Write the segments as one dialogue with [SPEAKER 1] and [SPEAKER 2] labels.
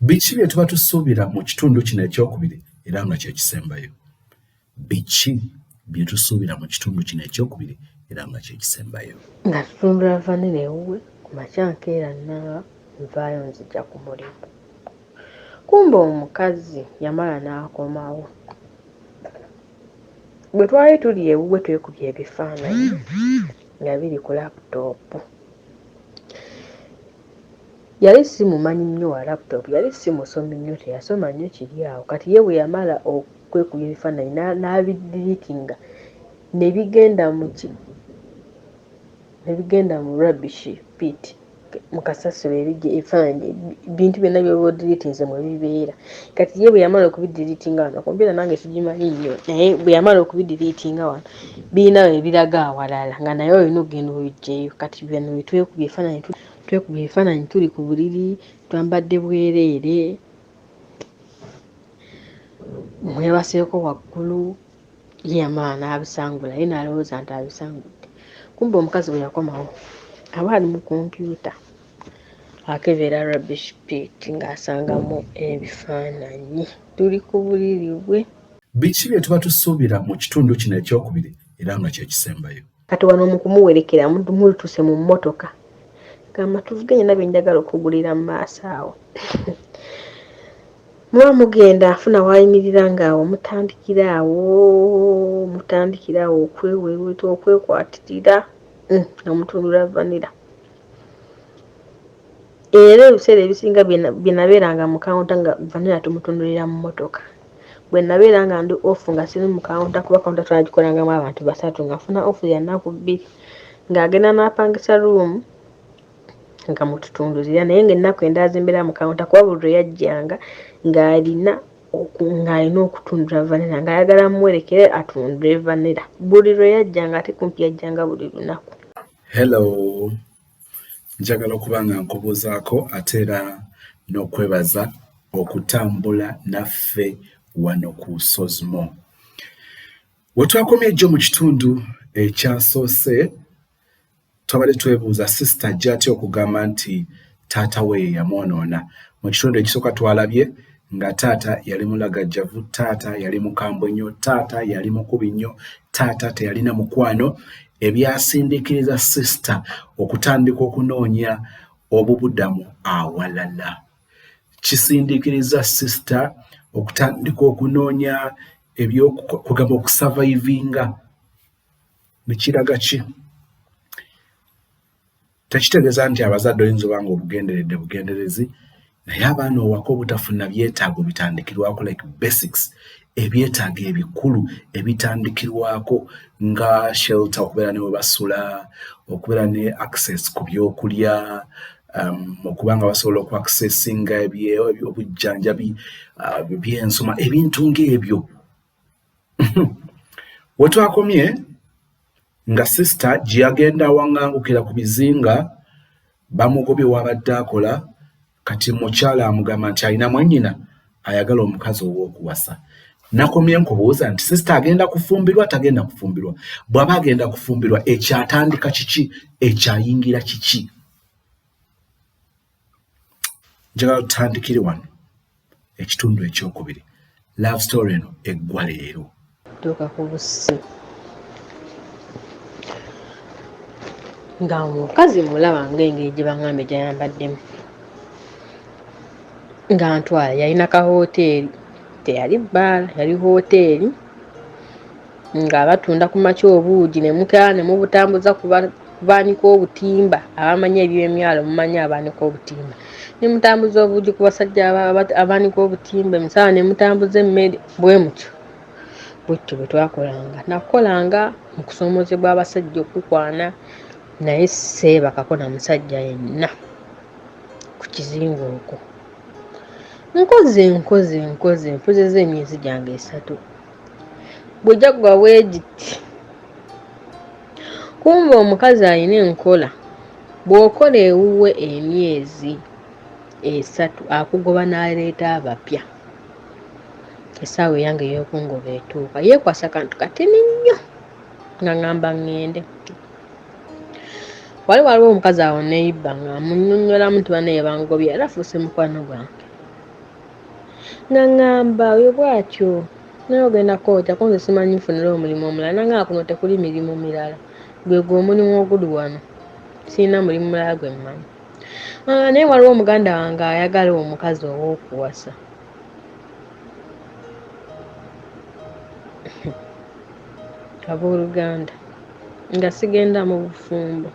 [SPEAKER 1] Biki bye tuba tusuubira mu kitundu kino ekyokubiri era nga kye kisembayo? Biki bye tusuubira mu kitundu kino ekyokubiri era nga kye kisembayo?
[SPEAKER 2] Nga tutumbula vanilla ewuwe ku makya nkeera naaba nvaayo nzija ku mulimu. Kumbe omukazi yamala n'akomawo. Bwe twali tuli ewuwe twekubye ebifaananyi nga biri ku laputoopu. Yali simumanyi nnyo wa laputoopu, yali simusomi nnyo, teyasoma nnyo kiri awo. Kati ye bwe yamala okwekubya ebifaananyi n'abidiriitinga ne bigenda mu rubbish pit, mu kasasiro ebifaananyi ebintu byonna by'oba odiriitinze mwe bibeera. Kati ye bwe yamala okubidiriitinga wano, kompyuta nange sigimanyi nnyo, naye bwe yamala okubidiriitinga wano birina we biraga awalala nga naye olina okugenda obiggyeyo. Kati bino bye twekubye ebifaananyi tuli ku buliri, twambadde bwereere, mwebaseeko waggulu, ye yamala n'abisangula, ye n'alowooza nti abisangudde. Kumbe omukazi bwe yakomawo aba ali mu kompyuta akebera rubbish pit ng'asangamu ebifaananyi. Tuli ku buliri bwe.
[SPEAKER 1] Biki bye tuba tusuubira mu kitundu kino ekyokubiri era nga kye kisembayo?
[SPEAKER 2] Kati wano mu kumuwerekera mulutuse mu mmotoka gamba tuvuge nyina bye njagala okugulira mu maaso awo. Muba mugenda afuna w'ayimirira ng'awo mutandikira awo okweweeweta, okwekwatirira nga mutundula vanilla. Era ebiseera ebisinga bye nabeeranga mu kawunta nga vanilla tumutundulira mu mmotoka. Bwe nabeera nga ndi off nga siri mu kawunta, kuba kawunta twagikolangamu abantu 3 ng'afuna off ya nnaku 2, ng'agenda n'apangisa ruumu nga mututundulira, naye ng'ennaku endala zimbeera mu kawunta kuba buli lwe yajjanga ng'alina okutundula vanilla, ng'ayagala mmuwerekere atundule vanilla. Buli lwe yajjanga, ate kumpi yajjanga buli lunaku.
[SPEAKER 1] Hello, njagala okuba nga nkubuuzaako ate era n'okwebaza okutambula naffe wano ku Sozmo. We twakomye ejjo mu kitundu ekyasoose twabadde twebuuza sisita gy'atya okugamba nti taata we yamwonoona. Mu kitundu ekisooka twalabye nga taata yali mulagajjavu, taata yali mukambwe nnyo, taata yali mukubi nnyo, taata teyalina mukwano, ebyasindiikiriza sisita okutandika okunoonya obubudamu awalala. Kisindiikiriza sisita okutandika okunoonya ebyokugamba okusavaivinga. Nekiraga ki? Tekitegeeza nti abazadde oyinza oba nga obugenderedde bugenderezi, naye abaana owaka obutafuna byetaago bitandikirwako like basics, ebyetaago ebikulu ebitandikirwako nga shelter, okubeera ne we basula, okubeera ne access ku byokulya, okuba nga basobola okuaccessinga obujjanjabi by'ensoma, ebintu ng'ebyo. We twakomye nga sisita gye yagenda awaŋŋangukira ku bizinga bamugobye w'abadde akola, kati mukyala amugamba nti alina mwannyina ayagala omukazi ow'okuwasa. Nakomye nkubuuza nti sisita agenda kufumbirwa tagenda kufumbirwa? Bw'aba agenda kufumbirwa ekyatandika kiki? Ekyayingira kiki? Njagala tutandikire wano ekitundu ekyokubiri. Love story eno eggwa leero.
[SPEAKER 2] Tuuka ku bussi nga omukazi mulaba ng'engeri gye baŋŋambye gy'ayambaddemu nga ntwala, yalina ka hooteeri, teyali bbaala, yali hooteeri nga batunda ku makya obuugi ne mukaa ne mubutambuza ku baanika obutimba. Abamanyi eby'emyalo mumanyi abaanika obutimba. Ne mutambuza obuugi ku basajja abaanika obutimba, emisala ne mutambuza emmere, bwe mutyo bwe twakolanga. Nakolanga mu kusoomozebwa abasajja okukwana, naye seebakako na musajja yenna ku kizinga okwo. Nkoze mpozeza emyezi gyange 3. Bwe jaggwa weegiti. Kumbe omukazi alina enkola, bw'okola ewuwe emyezi 3 akugoba n'aleeta abapya. Essaawa eyange ey'okungoba etuuka, yeekwasa kantu katini nnyo nga ŋŋamba ŋŋende. Waliwo omukazi awo neeyibba nga munnyonnyolamu nti banne yabangobye, era afuuse mukwano gwange. nga ŋŋamba oyo bw'atyo naye ogenda koota konze simanyi nfunira omulimu omulala nanga kuno tekuli mirimu mirala gwe omulimu oguli wano sirina mulimu mulala gwe mmanyi. Naye waliwo omuganda wange ayagala omukazi ow'okuwasa. Abooluganda nga sigenda mu bufumbo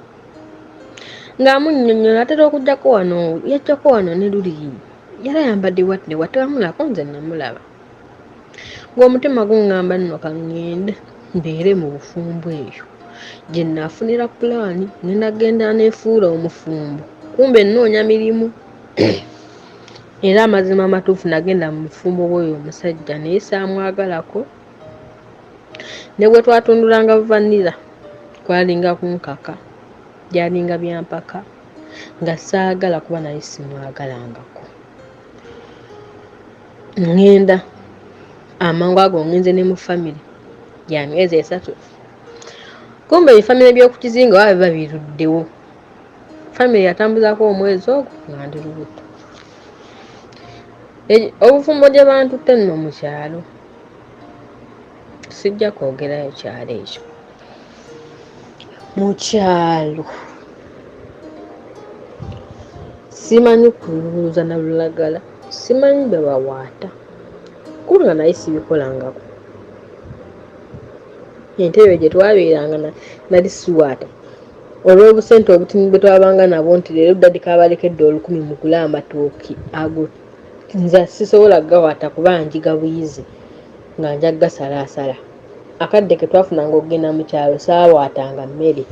[SPEAKER 2] ng'amunnyonnyola atera okujjako wano yajjako wano ne luli yali ayambadde watne watewamulako nze namulaba ng'omutima guŋŋamba nno kaŋŋende mbeere mu bufumbo eyo gye naafunira pulaani ngenda genda neefuula omufumbo kumbe nnoonya mirimu era amazima amatuufu nagenda mu bufumbo bw'oyo omusajja naye saamwagalako ne bwe twatundulanga vanira kwalinga kunkaka gyalinga byampaka nga saagala kuba naye simwagalangako. Ŋŋenda amangu ago ngenze ne mu famire ya myezi 3 kumbe ebifamire by'okukizinga oba biba biruddewo famire yatambuzako omwezi ogwo nga ndi lubuto. Obufumbo gye bantutte nno mu kyalo sijja kwogerayo kyalo ekyo mu kyalo simanyi kululuuza na lulagala simanyi bwe bawaata kulu nga naye sibikolangako. Entebe gye twabeeranga nali siwaata olw'obusente obutini bwe twabanga nabwo nti leero ddadi kabalekedde 10 mugule amatooki ago nze sisobola gawaata kuba njiga buyizi nga nja gasalaasala. Akadde ke twafunanga okugenda mu kyalo saawaatanga mmere.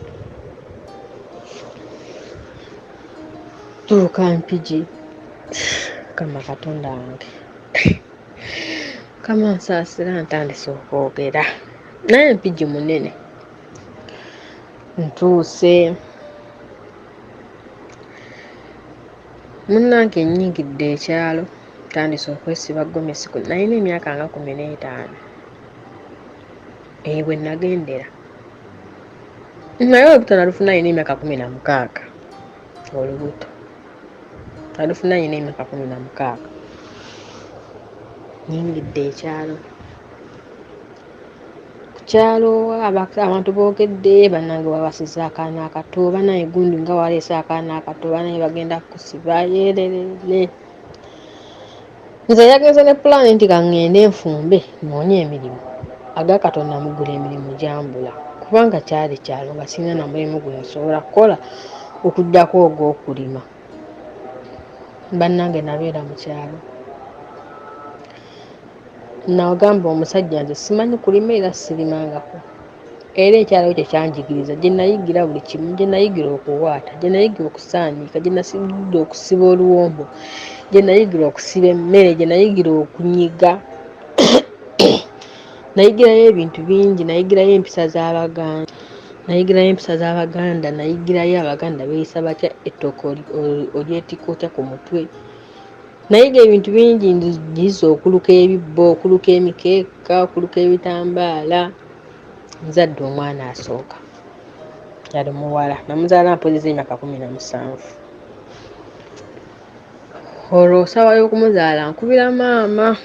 [SPEAKER 2] Tuuka mpigi kama katonda wange kama nsaasira ntandise okwogera naye mpigi munene. Ntuuse munnange nnyingidde ekyalo ntandise okwesiba gomesi nalina emyaka nga 15 bwe nagendera naye olubuto nalufuna alina emyaka 16 olubuto nalufuna alina emyaka 16 nnyingidde ekyalo. Ku kyalo abantu boogedde bannange babasiza akaana akato banaye gundi nga waleese akaana akato banaye bagenda kusiba yererere. Nze yagenze ne pulaani nti kaŋŋende enfumbe noonye emirimu agakatonda mugula emirimu gyambula kubanga kyali kyalo nga sirina na mulimu gwe nsobola kukola okugyako ogw'okulima. Bannange nabeera mu kyalo nawagamba omusajja nze simanyi kulima era sirimangako era ekyalo kye kyanjigiriza gye nayigira buli kimu gye nayigira okuwaata gye nayigira okusaanika gye nayigira okusiba oluwombo gye nayigira okusiba emmere gye nayigira okunyiga nayigirayo ebintu bingi nayigirayo empisa z'Abaganda nayigirayo Abaganda beeyisa batya ettooke olyetikka otya ku mutwe. Nayiga ebintu bingi nziza okuluka ebibbo okuluka emikeeka okuluka ebitambaala. Nzadde omwana asooka yali muwala namuzaala mpozeza emyaka 17 olwo sawa y'okumuzaala nkubira maama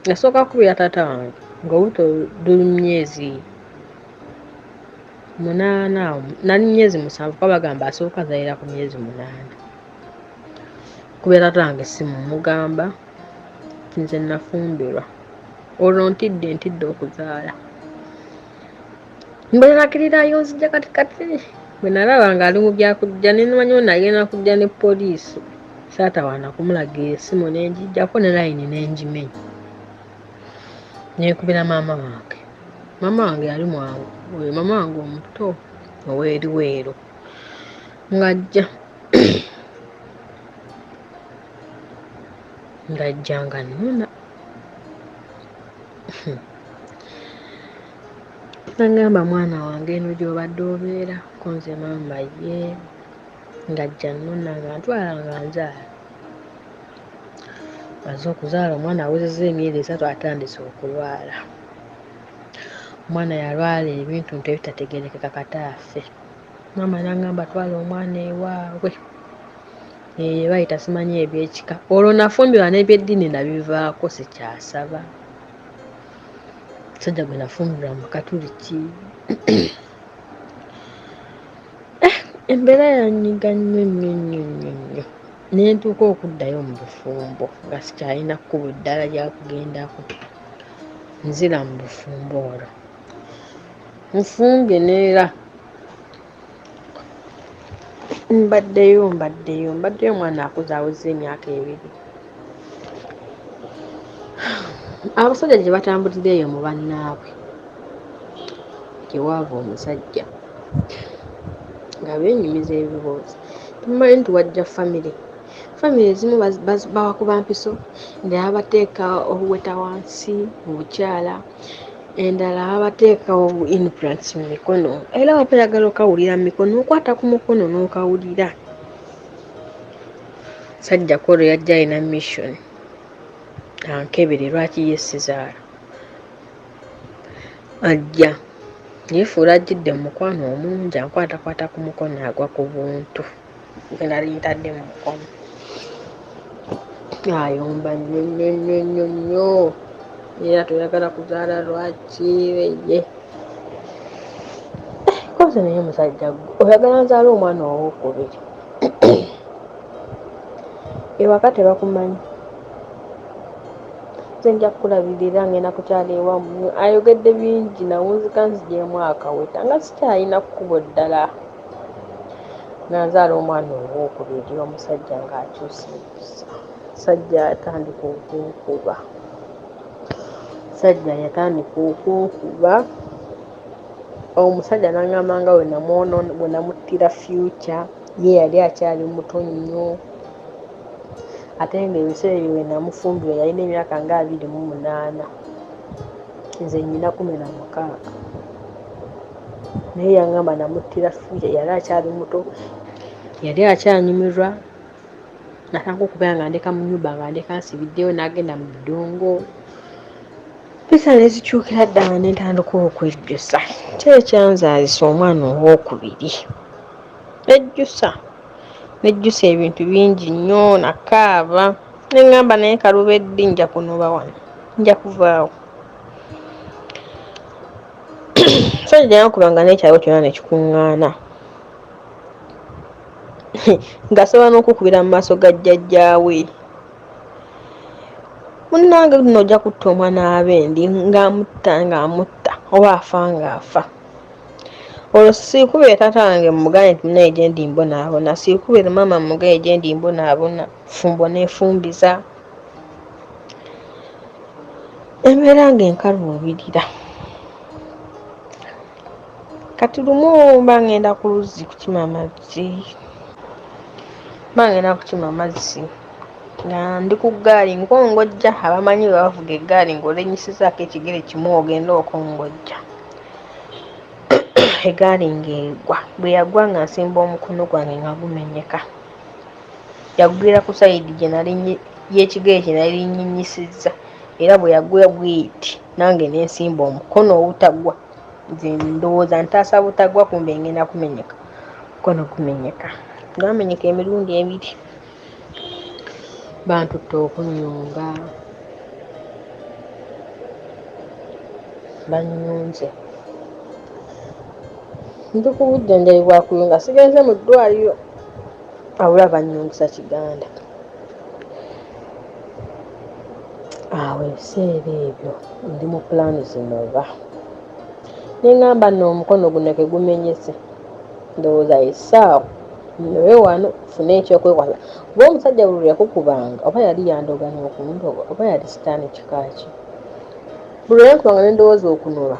[SPEAKER 2] nasooka kubira taata wange ng'obuto duli myezi 8 nali myezi 7 kuba bagamba asooka azaalira ku myezi 8 kubera taata wange simumugamba nze nafumbirwa olwo ntidde okuzaala mbwerakirira ayonzija katikati bwe nalaba nga ali mu byakujja nemanyi nagenda kujja ne poliisi saatawaana kumulagira essimu nenjijjako ne layini nenjimenya nekubira maama wange yali mwangu oyo maama wange omuto oweeriweero ng'ajja nga nnona nagamba mwana wange eno gy'obadde obeera konze maama ye ng'ajja nnona nga ntwala nga nzaala aze okuzaala omwana awezezza emyezi 3 atandise okulwala. Omwana yalwala ebintu nti ebitategeerekeka kataafe maama nagamba twala omwana ewaabwe bayita simanyi ebyekika olwo nafumbirwa n'ebyeddiini nabivaako sikyasaba musajja gwe nafumbirwa mu katuliki embeera yanyiga nnyo nentuuka okuddayo mu bufumbo nga sikyalina kkubo eddala lyakugendako nzira mu bufumbo olwo nfumbye neera mbaddeyo omwana akuze awezza emyaka 2 abasajja gye batambulira eyo mu bannaabwe gyewaava omusajja nga beenyumiza ebibuuzo tumanyi nti wajja famire ezimu bawakuba mpiso endala bateeka obuweta wansi mu bukyala endala bateeka implants mu mikono era wapa yagala okawulira mu mikono okwata ku mukono n'okawulira sajja kolo yajja alina mission ankebere lwaki yesizaala ajja yefuula ajjidde mu mukwano omungi ankwatakwata ku mukono agwa ku buntu nali ntadde mu mukono ayomba nnyo era toyagala kuzaala lwaki ye koze naye musajja oyagala nzaala omwana owokubiri ewaka tebakumanyi nze nja kukulabirira ngenda kukyala ewammwe ayogedde bingi nawunzika nzigyemu akaweta nga sikyalina kkubo ddala nanzaala omwana owokubiri omusajja ng'akyusa empisa sajja yatandika okunkuba omusajja n'aŋŋamba nga we namuttira future ye yali akyali muto nnyo ate ng'ebiseera ebyo we namufumbira yalina emyaka nga 28 nze nnyina 16 naye yaŋŋamba namuttira future yali akyali muto yali akyanyumirwa natandika okubeera nga ndeka mu nnyumba nga ndeka nsibiddeyo n'agenda mu ddongo mpisa nezikyukira ddala nentandika okwejjusa kyekyanzaalisa omwana owokubiri nejjusa ebintu bingi nnyo nakaaba neŋŋamba naye kalubeddi nja kunoba wano nja kuvaawo sajja gyanakubanga n'ekyalo kyonna nekikuŋŋaana ng'asobola n'okukubira mu maaso ga jjajjaawe munnange nno ojja kutta omwana w'abendi ng'amutta oba afa ng'afa olwo siikubire taata wange mugane nti munaye gye ndi mbonaabona siikubire maama mugane gye ndi mbonaabona fumbo neefumbiza embeera ng'enkaluubirira kati lumu mba ngenda ku luzzi kukima amazzi nga ndi ku ggaali nkongojja abamanyi bwe bavuga eggaali ng'olenyisizaako ekigere kimu ogenda okongojja egaali ng'egwa bwe yagwa nga nsimba omukono gwange nga gumenyeka yagwira ku sayidi gye nali y'ekigere kye nali nnyinnyisizza era bwe yagwa bwiti nange nensimba omukono obutagwa nze ndowooza ntaasa butagwa kumbe ngenda kumenyeka mukono gumenyeka gwamenyeka emirundi 2 bantutte okunyunga banyunze ndi ku bujjanjabi bwakuyunga sigenze mu ddwaliro awula banyungisa kiganda awo ebiseera ebyo ndi mu pulaani zinova neŋŋamba nno omukono guno ke gumenyese ndowooza essaawa nnowe wano fune ekyokwekwasa oba omusajja buli yakukubanga oba yali yandogana okundoba oba yali sitaani kikaaki buli lwankubanga nendowooza okunoba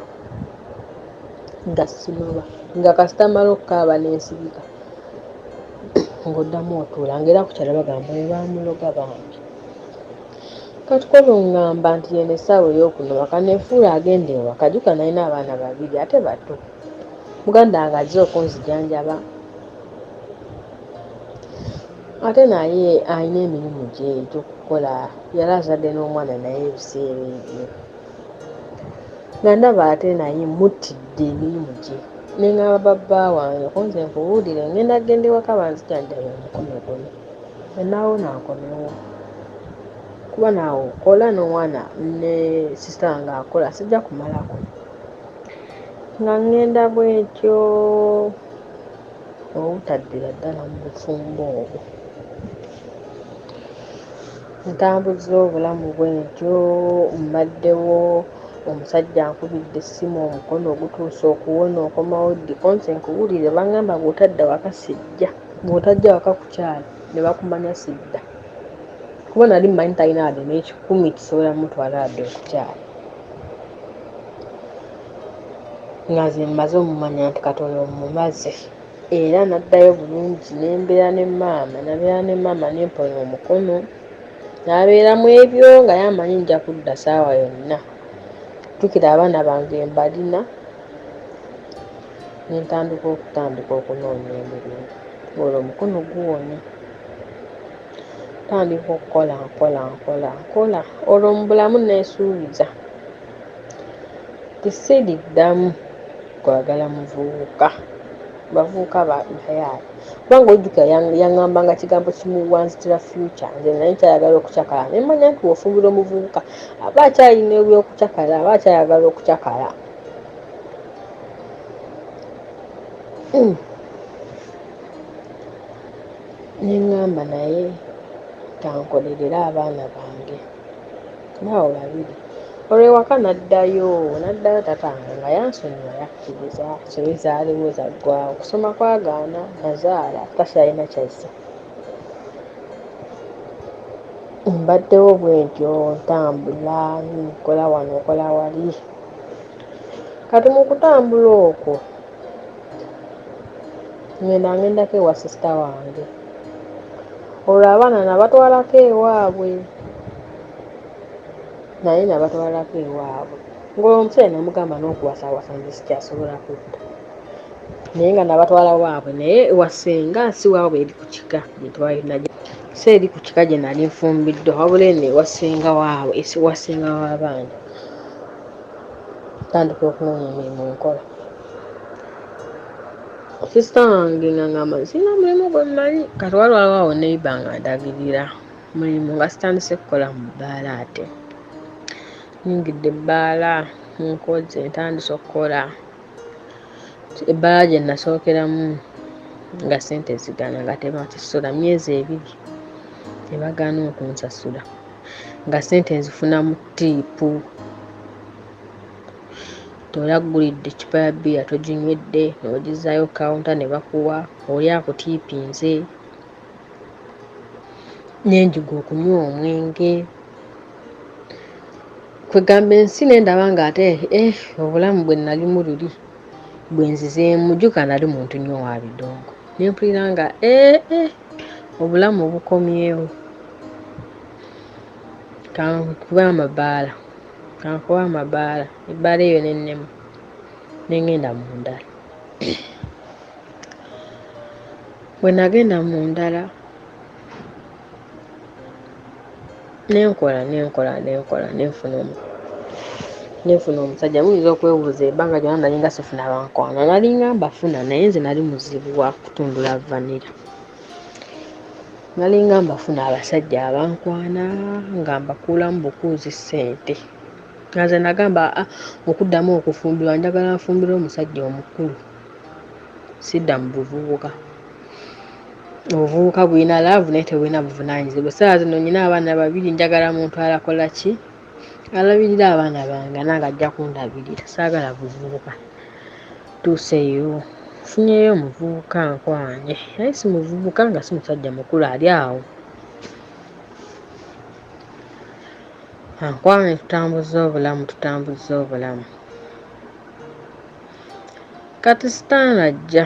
[SPEAKER 2] nga sinoba nga kasitamala okukaaba n'ensibika ng'oddamu otuula ng'era ku kyalo bagamba we baamuloga bambi katukola oŋŋamba nti yeno essaawa ey'okunoba kaneefuula agenda ewaka jjuka nalina abaana 2 ate bato muganda wange azze okunzijanjaba ate naye alina emirimu gye egyokukola yali azadde n'omwana naye ebiseera ebyo nga ndaba ate naye muttidde emirimu gye neŋŋamba babba wange kunze nkubuulire ngenda kugenda ewaka banzijanjabe omukono guno Naawo naakomewo kuba naawe okola n'omwana ne sisita wange akola sijja kumalako nga ŋŋenda bwetyo obutaddira ddala mu bufumbo obwo ntambuza obulamu bwetyo mbaddewo omusajja ankubidde essimu omukono ogutuusa okuwona okomawo dikonse nkuwulire baŋŋamba bw'otadda waka sijja bw'otajja waka kukyala ne bakumanya sidda kuba nali mmanyi talina wadde n'ekikumi kisobola mutwala wadde okukyala nga nze mmaze omumanya nti katono mumaze era n'addayo bulungi n'embeera ne maama n'emponya omukono n'abeera mu ebyo nga yamanyi nja kudda saawa yonna tukira abaana bange mbalina nentandika okunoonya emirimu olwo omukono guwonye tandika okukola nkola olwo mu bulamu neesuubiza tisiddamu kwagala muvubuka bavubuka bayaala kubanga ojjuka yaŋŋambanga kigambo kimuwanzitira future nze naye kyayagala okucakala nemanya nti wofumbira omuvubuka aba akyalina ebyokucakala aba akyayagala okucakala neŋŋamba naye kankolerera abaana bange naawe babiri olwo ewaka naddayo tatange nga yansonyiwa yakkiriza sobe zaaliwo zaggwawo kusoma kwagaana nazaala takyalina kyazza mbaddewo bwentyo ntambula nkola wano okola wali kati mu kutambula okwo ngendako ewa sisita wange olwo abaana nabatwalako ewaabwe ng'omusaire namugamba n'okuwasawasa nze sikyasobola kudda naye nga nabatwala waabwe naye ewasenga si waabwe eri ku kika gyetwalina si eri ku kika gye nali nfumbiddwa wabula eno ewasenga w'abaana tandika okunoonya emirimu nkola sisita wange nga ngamba sirina mulimu gwe mmanyi kati walwalwawo neiba nga ndagirira mulimu nga sitandise kukola mu bbaala ate nyingidde ebbaala nkoze ntandise okukola ebbaala gye nasookeramu nga ssente zigana nga tebakisasula myezi 2 tebagaana okunsasula nga ssente nzifuna mu ttiipu tolaggulidde eccupa ya bbiya toginywedde n'ogizaayo kawunta ne bakuwa oli akutiipinze nenjiga okunywa omwenge kwegamba ensi nendaba nga ate obulamu bwe nalimu luli bwe nzizeemu jjuka nali muntu nnyo wa bidongo nempulira nga obulamu bukomyewo kankuba amabaala ebbaala eyo nennema nengenda mu ndala bwe nagenda mu ndala nenkola nenfuna omusajja muyinza okwebuuza ebbanga lyonna nalinga sifuna bankwana nalinga mbafuna naye nze nali muzibu wa kutundula vanira nalinga mbafuna abasajja abankwana nga mbakuulamu bukuuzi ssente nga nze nagamba okuddamu okufumbirwa njagala nfumbire omusajja omukulu sidda mu buvubuka obuvubuka bulina laavu naye tebulina buvunaanyizibwa essaawa zino nyina abaana 2 njagala muntu alakola ki alabirira abaana bange nange ajja kundabirira saagala buvubuka tuuseeyo funyeyo omuvubuka nkwanye naye si muvubuka nga si musajja mukulu ali awo ankwane tutambuza obulamu kati sitaanajja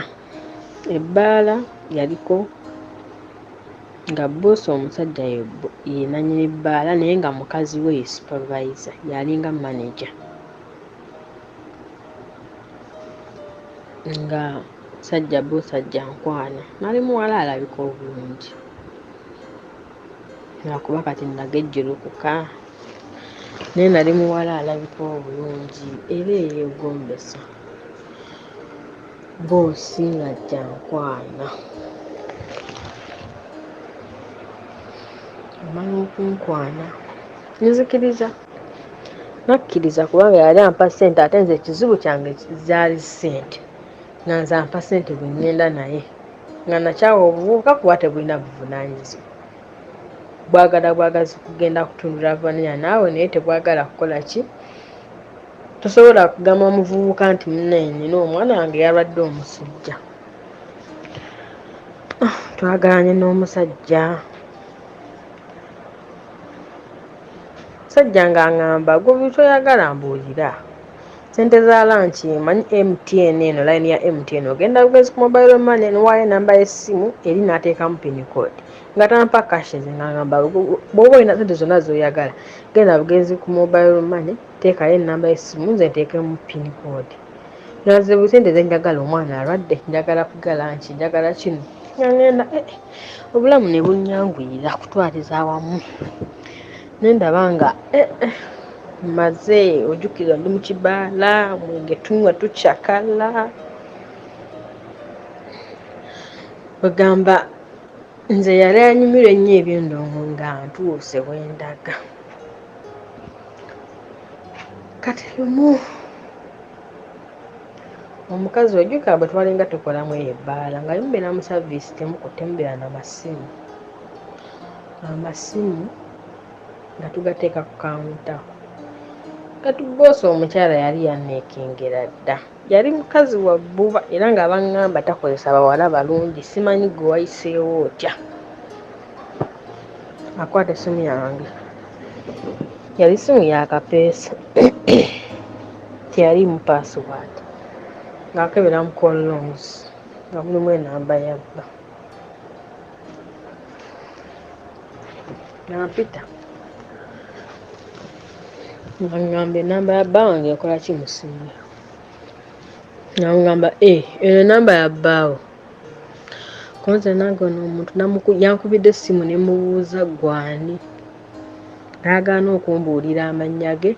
[SPEAKER 2] ebbaala yaliko nga boosi omusajja ye nannyini bbaala naye nga mukazi we ye supervisor yalinga manager nga sajja boosi ajja nkwana nali muwala alabika obulungi lwakuba kati nagejjulukuka naye nali muwala alabika obulungi era eyeegombesa boosi ng'ajja nkwana amanya okunkwana nzikiriza nakkiriza kubanga yali ampa ssente ate nze ekizibu kyange zaali ssente nga nze ampa ssente bwe ŋŋenda naye nga nakyawa obuvubuka kuba tebulina buvunaanyizibwa bwagazi kugenda kutundula vanilla naawe naye tebwagala kukola ki tosobola kugamba omuvubuka nti munnaye nina omwana wange yalwadde omusujja twagalanye n'omusajja ng'aŋŋamba gwe bitoyagala mbuulira sente za lanchi manyi MTN eno line ya MTN ogenda bugezi ku mobile money niwaayo enamba y'essimu eri n'ateekamu pin code nga tampa kashe ng'aŋŋamba bw'oba olina sente zonna z'oyagala genda bugezi ku mobile money teekayo enamba y'essimu nze nteekemu pin code naze buli sente ze njagala omwana alwadde njagala kuga lanchi njagala kino nga ngenda obulamu ne bunnyanguyira kutwaliza awamu nendaba nga maze ojjukira ndi mu kibaala mwenge tunywa tucakala bagamba nze yali anyumirwa ennyo eby'endongo nga ntuuse bwendaga kati lumu omukazi ojjukira bwe twalinga tukolamu eyo ebbaala nga yumbeera mu saviisi temukuttembeera amasimu nga tugateeka ku kawunta kati boosi omukyala yali yanneekengera dda yali mukazi wa bbuba era nga baŋŋamba takozesa bawala balungi simanyi gwe wayiseewo otya akwata essimu yange yali simu yakapeesa teyalimu password ng'akebera mu callongs nga mulimu enamba yabba nampita nga ŋŋamba enamba ya bba wange ekola ki mu ssimu nga ŋŋamba eno enamba ya bbaawo konze nange ono omuntu yankubidde essimu ne mubuuza gwani n'agaana okumbuulira amannya ge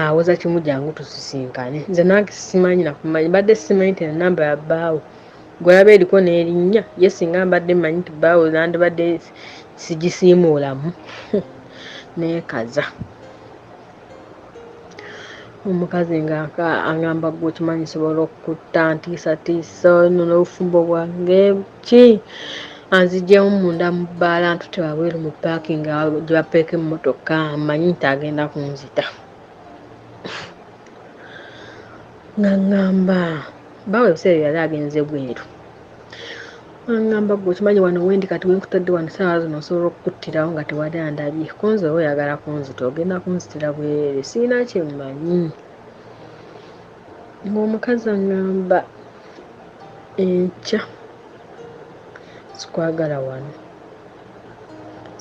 [SPEAKER 2] awoza kimu jangu tusisinkane nze nange simanyi nakumanyi mbadde simanyi nti enamba ya bbaawo gwelaba eriko n'erinnya ye singa mbadde mmanyi nti bbaawo nandibadde sigisiimuulamu neekaza omukazi nga aŋŋamba gwe kimanyi sobola okutta ntiisatiisa no n'obufumbo bwange ki anzigyemu munda mu bbaala ntute wabweru mu paakingi gye bapeeka emmotoka mmanyi nti agenda kunzita nga ŋŋamba bawe ebiseera yali agenze bweru aŋŋamba gwe kimanyi wano wendi kati wenkutadde wano saawa zino osobola okukuttirawo nga tewali andabye konze oba oyagala kunzita ogenda kunzitira bwereere sirina kyemmanyi ng'omukazi aŋŋamba enkya sikwagala wano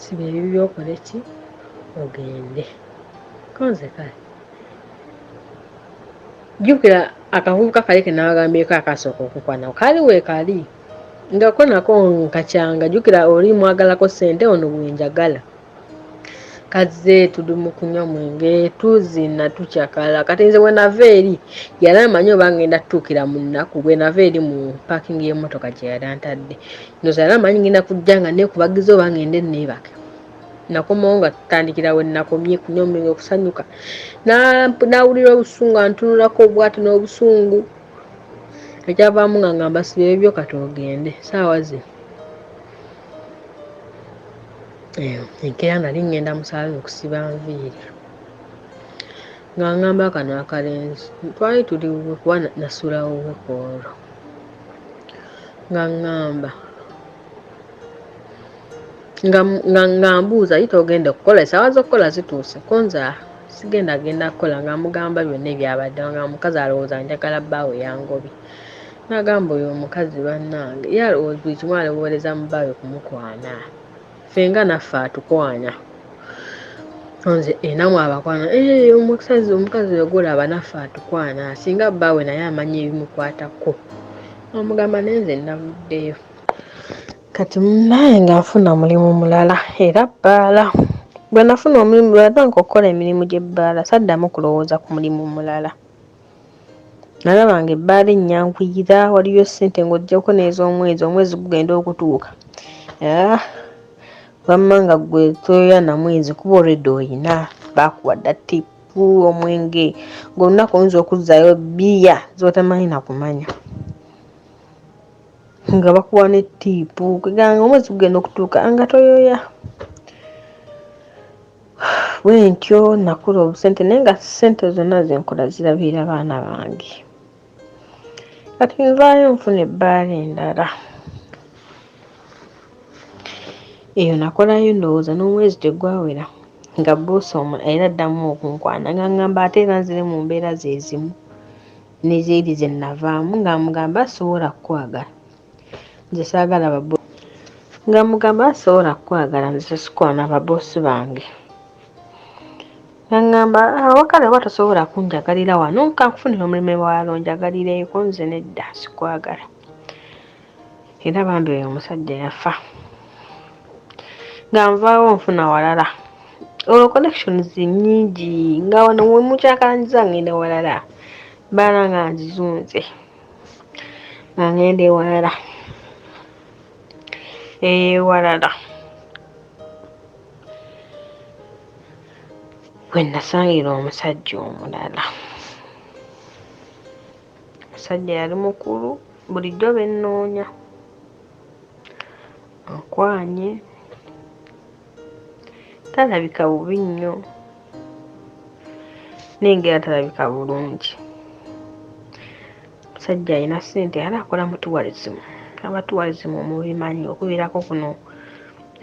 [SPEAKER 2] siba ebibi byokole ki ogende konze kale jjukira akavubuka kali ke nabagambyeko akasooka okukwana kali weekali nga ko nako nkakyanga jjukira oli mwagalako ssente ono bwenjagala kazze tuli mu kunywa mwenge tuzina tukyakala kati nze bwe nava eri yali amanyi oba ngenda tutuukira mu nnaku bwe nava eri mu paakingi y'emmotoka gye yali antadde ndoza yali amanyi ngenda kujja nga neekubagiza oba ngende neebake nakomawo nga tutandikira we nakomye kunywa omwenge okusanyuka n'awulira obusungu antunulako obwati n'obusungu ekyavaamu nga ngamba siba ebyo kati ogende saawa ze enkeera nali ngenda mu saluni okusiba nviiri nga ngamba kano akalenzi twali tuli kuba nasulawo wekoolo nga ngamba nga mbuuza yita ogenda okukola esaawa z'okukola zituuse konza sigenda kukola nga mugamba byonna ebyabadde nga omukazi alowooza njagala bbaawe yangobi n'agamba oyo omukazi bannange ye alowooza buli kimu alowooleza mu bbaawe kumukwana fenga naffe atukwana nze enamu abakwana omukazi oyo gwolaba naffe atukwana singa bbaawe naye amanyi ebimukwatako omugamba naye nze navuddeyo kati naye nga nfuna mulimu mulala era bbaala bwe nafuna omulimu mulala nanka okukola emirimu gy'ebbaala saddamu kulowooza ku mulimu mulala nalabanga ebbaala ennyankuyira waliyo ssente ng'oggyako n'ez'omwezi omwezi gugenda okutuuka Bamanga gwe toya na mwezi kuba already oyina bakuwadda tipu omwenge ng'olunaku oyinza okuzzayo bbiya z'otamanyi na kumanya nga bakuwa ne tipu kugamba omwezi gugenda okutuuka nga toyoya bwe ntyo nakula obusente naye nga ssente zonna zenkola zirabirira baana bange kati nvaayo nfuna ebbaala endala eyo nakolayo ndowooza n'omwezi tegwawera nga boosi era addamu okunkwana nga ŋŋamba ate era nzire mu mbeera ze zimu n'ezeeri ze nnavaamu nga mugamba asobola kukwagala nze saagala nga mugamba asobola kukwagala nze sikwana baboosi bange nga ŋŋamba awakale oba tosobola kunjagalira wano kankufunira omulimu ewalalo njagalireeko nze nedda sikwagala era bambi oyo omusajja yafa nga nvaawo nfuna walala olwo connections nnyingi nga wano we mukyakalanyiza ngenda walala baala nga nzizunze nga ngenda ewalala ewalala we nasangira omusajja omulala omusajja yali mukulu bulijjo bennoonya nkwanye talabika bubi nnyo nengera talabika bulungi omusajja alina ssente era akola mu tourism abatuwalizimu mubimanyi okubeerako kuno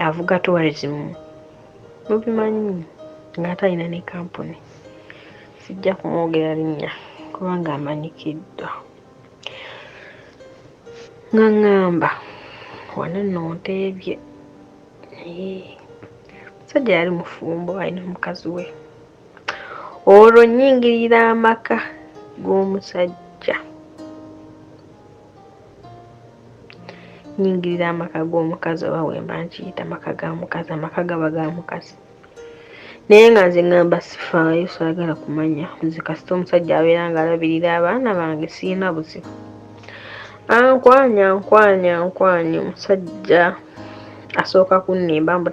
[SPEAKER 2] avuga tourism mubimanyi ng'ate alina ne kampuni sijja kumwogera linnya kubanga amanyikiddwa nga ŋŋamba wano nno nteebye omusajja yali mufumbo alina mukazi we olwo nnyingirira amaka g'omusajja nnyingirira amaka g'omukazi oba wemba nkiyita amaka ga mukazi amaka gaba ga mukazi naye nga nze ŋŋamba sifaayo saagala kumanya nze kasita omusajja abeera nga alabirira abaana bange siyina buzibu ankwanya omusajja asooka kunnimba mbu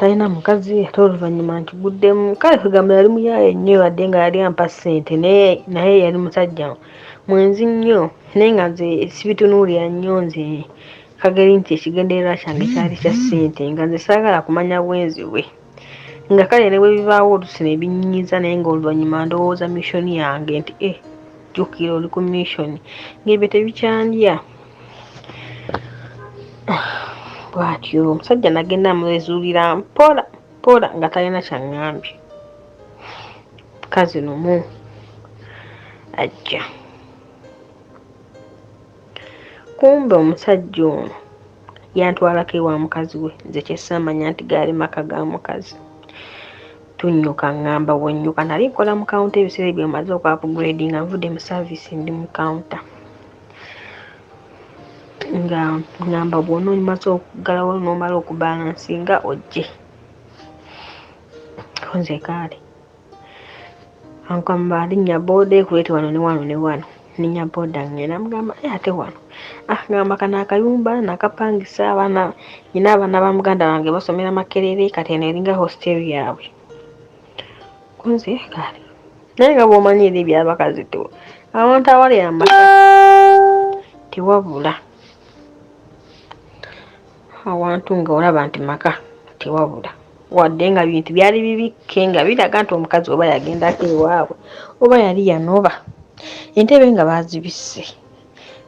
[SPEAKER 2] talina mukazi ate oluvannyuma nkiguddemu kale kugamba yali muyaaye nnyo wadde nga yali ampa ssente naye yali musajja mwenzi nnyo naye nga nze sibitunuulira nnyo nze kageri nti ekigendererwa kyange kyali kya ssente nga nze saagala kumanya bwenzi bwe nga kale ne bwe bibaawo oluusi ne binnyiza naye ng'oluvannyuma ndowooza missoni yange nti jjukira oli ku missoni ng'ebyo tebikyandya bw'atyo omusajja nagenda amuzuulira mpola nga talina kyaŋŋambye mukazi lumu ajja kumbe omusajja ono yantwalako ewa mukazi we nze kyesaamanya nti gaali maka ga mukazi tunnyuka ŋŋamba wennyuka nali nkola mu kawunta ebiseera bye maze okwapugrade nga nvudde mu saavisi ndi mu kawunta nga ŋŋamba bw'ona omaze okuggalawo n'omala okubalansinga ojje nze kaale ankamba linnya booda ekuleete wano ne wano ne wano linnya booda ngenda mugamba ate wano ngamba kano akayumba nakapangisa abaana nyina abaana ba muganda wange basomera Makerere kati eno eringa hostel yaabwe kunze kaale naye nga bw'omanyi eri ebyabakazi abantu awali amaka tewabula awantu nga olaba nti maka tewabula wadde nga bintu byali bibikke nga biraga nti omukazi oba yagendako ewaabwe oba yali yanoba entebe nga baazibisse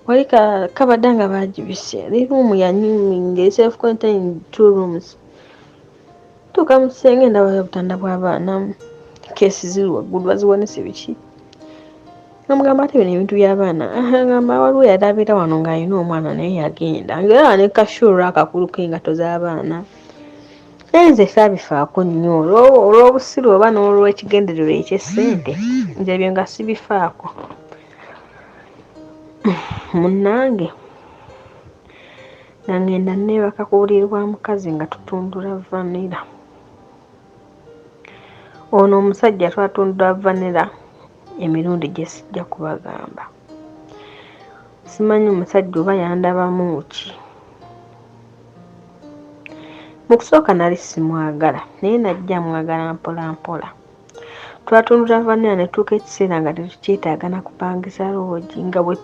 [SPEAKER 2] wali kabada nga baagibisse liruumu yanyuminga self contained 2 rooms tuuka mu kisenge ndabayo obutanda bw'abaana keesi ziri waggulu baziwanise biki namugamba ate bino ebintu by'abaana ngamba waliwo yali abeera wano ng'alina omwana naye yagenda ngaera ne kashulra akakulu k'engato z'abaana naye nze saabifaako nnyo olw'obusiru oba n'olw'ekigendererwa eky'essente nze ebyo nga sibifaako munnange nga ngenda neebaka ku buliri bwa mukazi nga tutundula vanilla ono omusajja twatundula vanilla emirundi gye sijja kubagamba simanyi omusajja oba yandabamu ki mu kusooka nali simwagala naye najja mwagala mpola mpola. Twatundula vanilla ne tuuka ekiseera nga tetukyetaaga na kupangisa loogi nga bwe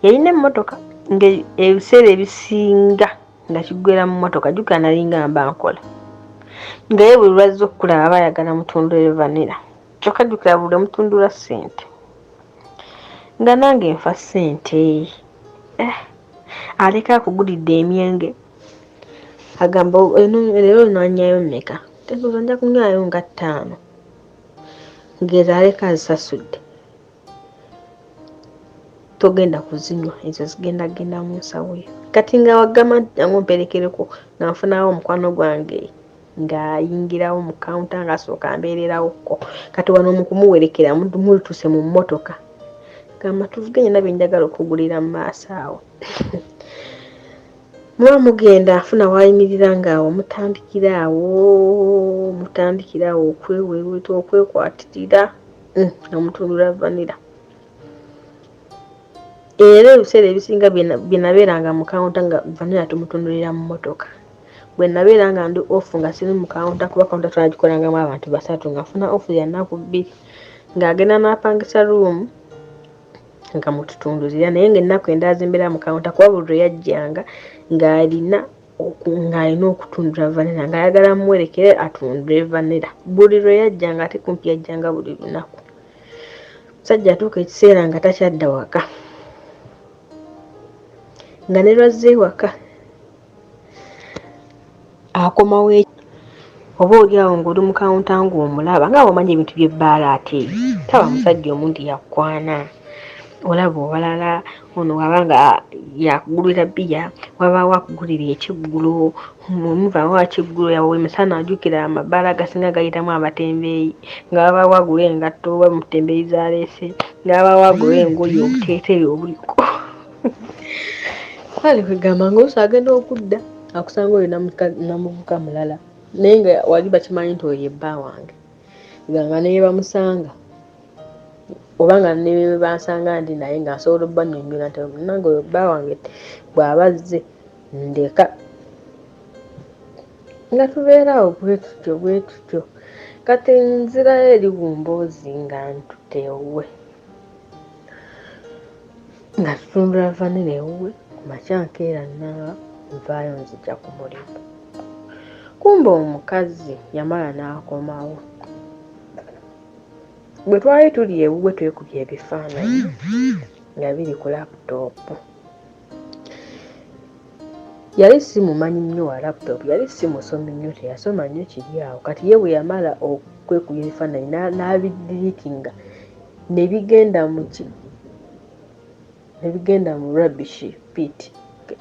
[SPEAKER 2] yalina emmotoka nga ebiseera ebisinga nga kiggwera mu mmotoka jjukira nali ngamba nkola nga ye buli lwazza okukulaba aba ayagala mutundule vanilla kyokka jjukira buli mutundula ssente nga nange nfa ssente aleka akugulidde emyenge agamba leero nanywayo mmeka tetuuza nja kunywayo nga 5 ngeza aleka azisasudde togenda kuzinywa ezo zigenda genda mu nsawo yo kati nga wagamba jangu mperekereko nga nfunawo omukwano gwange ng'ayingirawo mu kawunta ng'asooka mbeererawokko kati wano mu kumuwerekera mulituuse mu mmotoka gamba tuvuge nyina bye njagala okugulira mu maaso awo muba mugenda afuna wayimirira ng'awo mutandikira awo okweweeweeta okwekwatirira nga mutundula vanilla. Era ebiseera ebisinga bye nabeeranga mu kawunta nga vanilla tumutundulira mu mmotoka bwe nabeera nga ndi ofu nga siri mu kawunta kuba kawunta twagikolangamu abantu 3 nga nfuna ofu ya nnaku 2 ng'agenda n'apangisa ruumu nga mututundulira naye ng'ennaku endala zimbeera mu kawunta kuba buli lwe yajjanga ng'alina okutundula vanilla ng'ayagala mmuwerekere atundule vanilla buli lwe yajjanga ate kumpi yajjanga buli lunaku. Musajja atuuka ekiseera nga takyadda waka nga ne lwazze ewaka akomawo oba oliawo ng'oli mu kawunta ng'omulaba nga bw'omanyi ebintu by'ebbaala ate taba musajja omundi yakwana olaba owalala ono waba nga yakugulira bbiya wabaawo akugulira ekiggulo omuvaawo akiggulo yawe emisana ajjukira amabbaala agasinga gayitamu abatembeeyi nga wabaawo agula engatto oba mutembeeyi zaleese nga wabaawo agula engoye obuteeteeyi obuliko ali kwegamba ng'oluusi agenda okudda akusanga oyo namuvuka mulala naye nga wali bakimanyi nti oyo ebba wange nga naye bamusanga oba nga ne bansanga ndi naye nga nsobola obbannyonnyola nti nange oyo bba wange bw'aba azze ndeka nga tubeerawo bwe tutyo kati nzirayo eri bumboozi nga ntutte ewuwe nga tutundula vanilla ewuwe ku makya nkeera naaba nvaayo nzija ku mulimu kumba omukazi yamala n'akomawo bwe twali tuli ewuwe twekubye ebifaananyi nga biri ku laputopu yali simumanyi nnyo wa laputopu yali simusomi nnyo teyasoma nnyo kiri awo kati ye bwe yamala okwekubya ebifaananyi n'abidiriitinga ne bigenda mu rubbish pit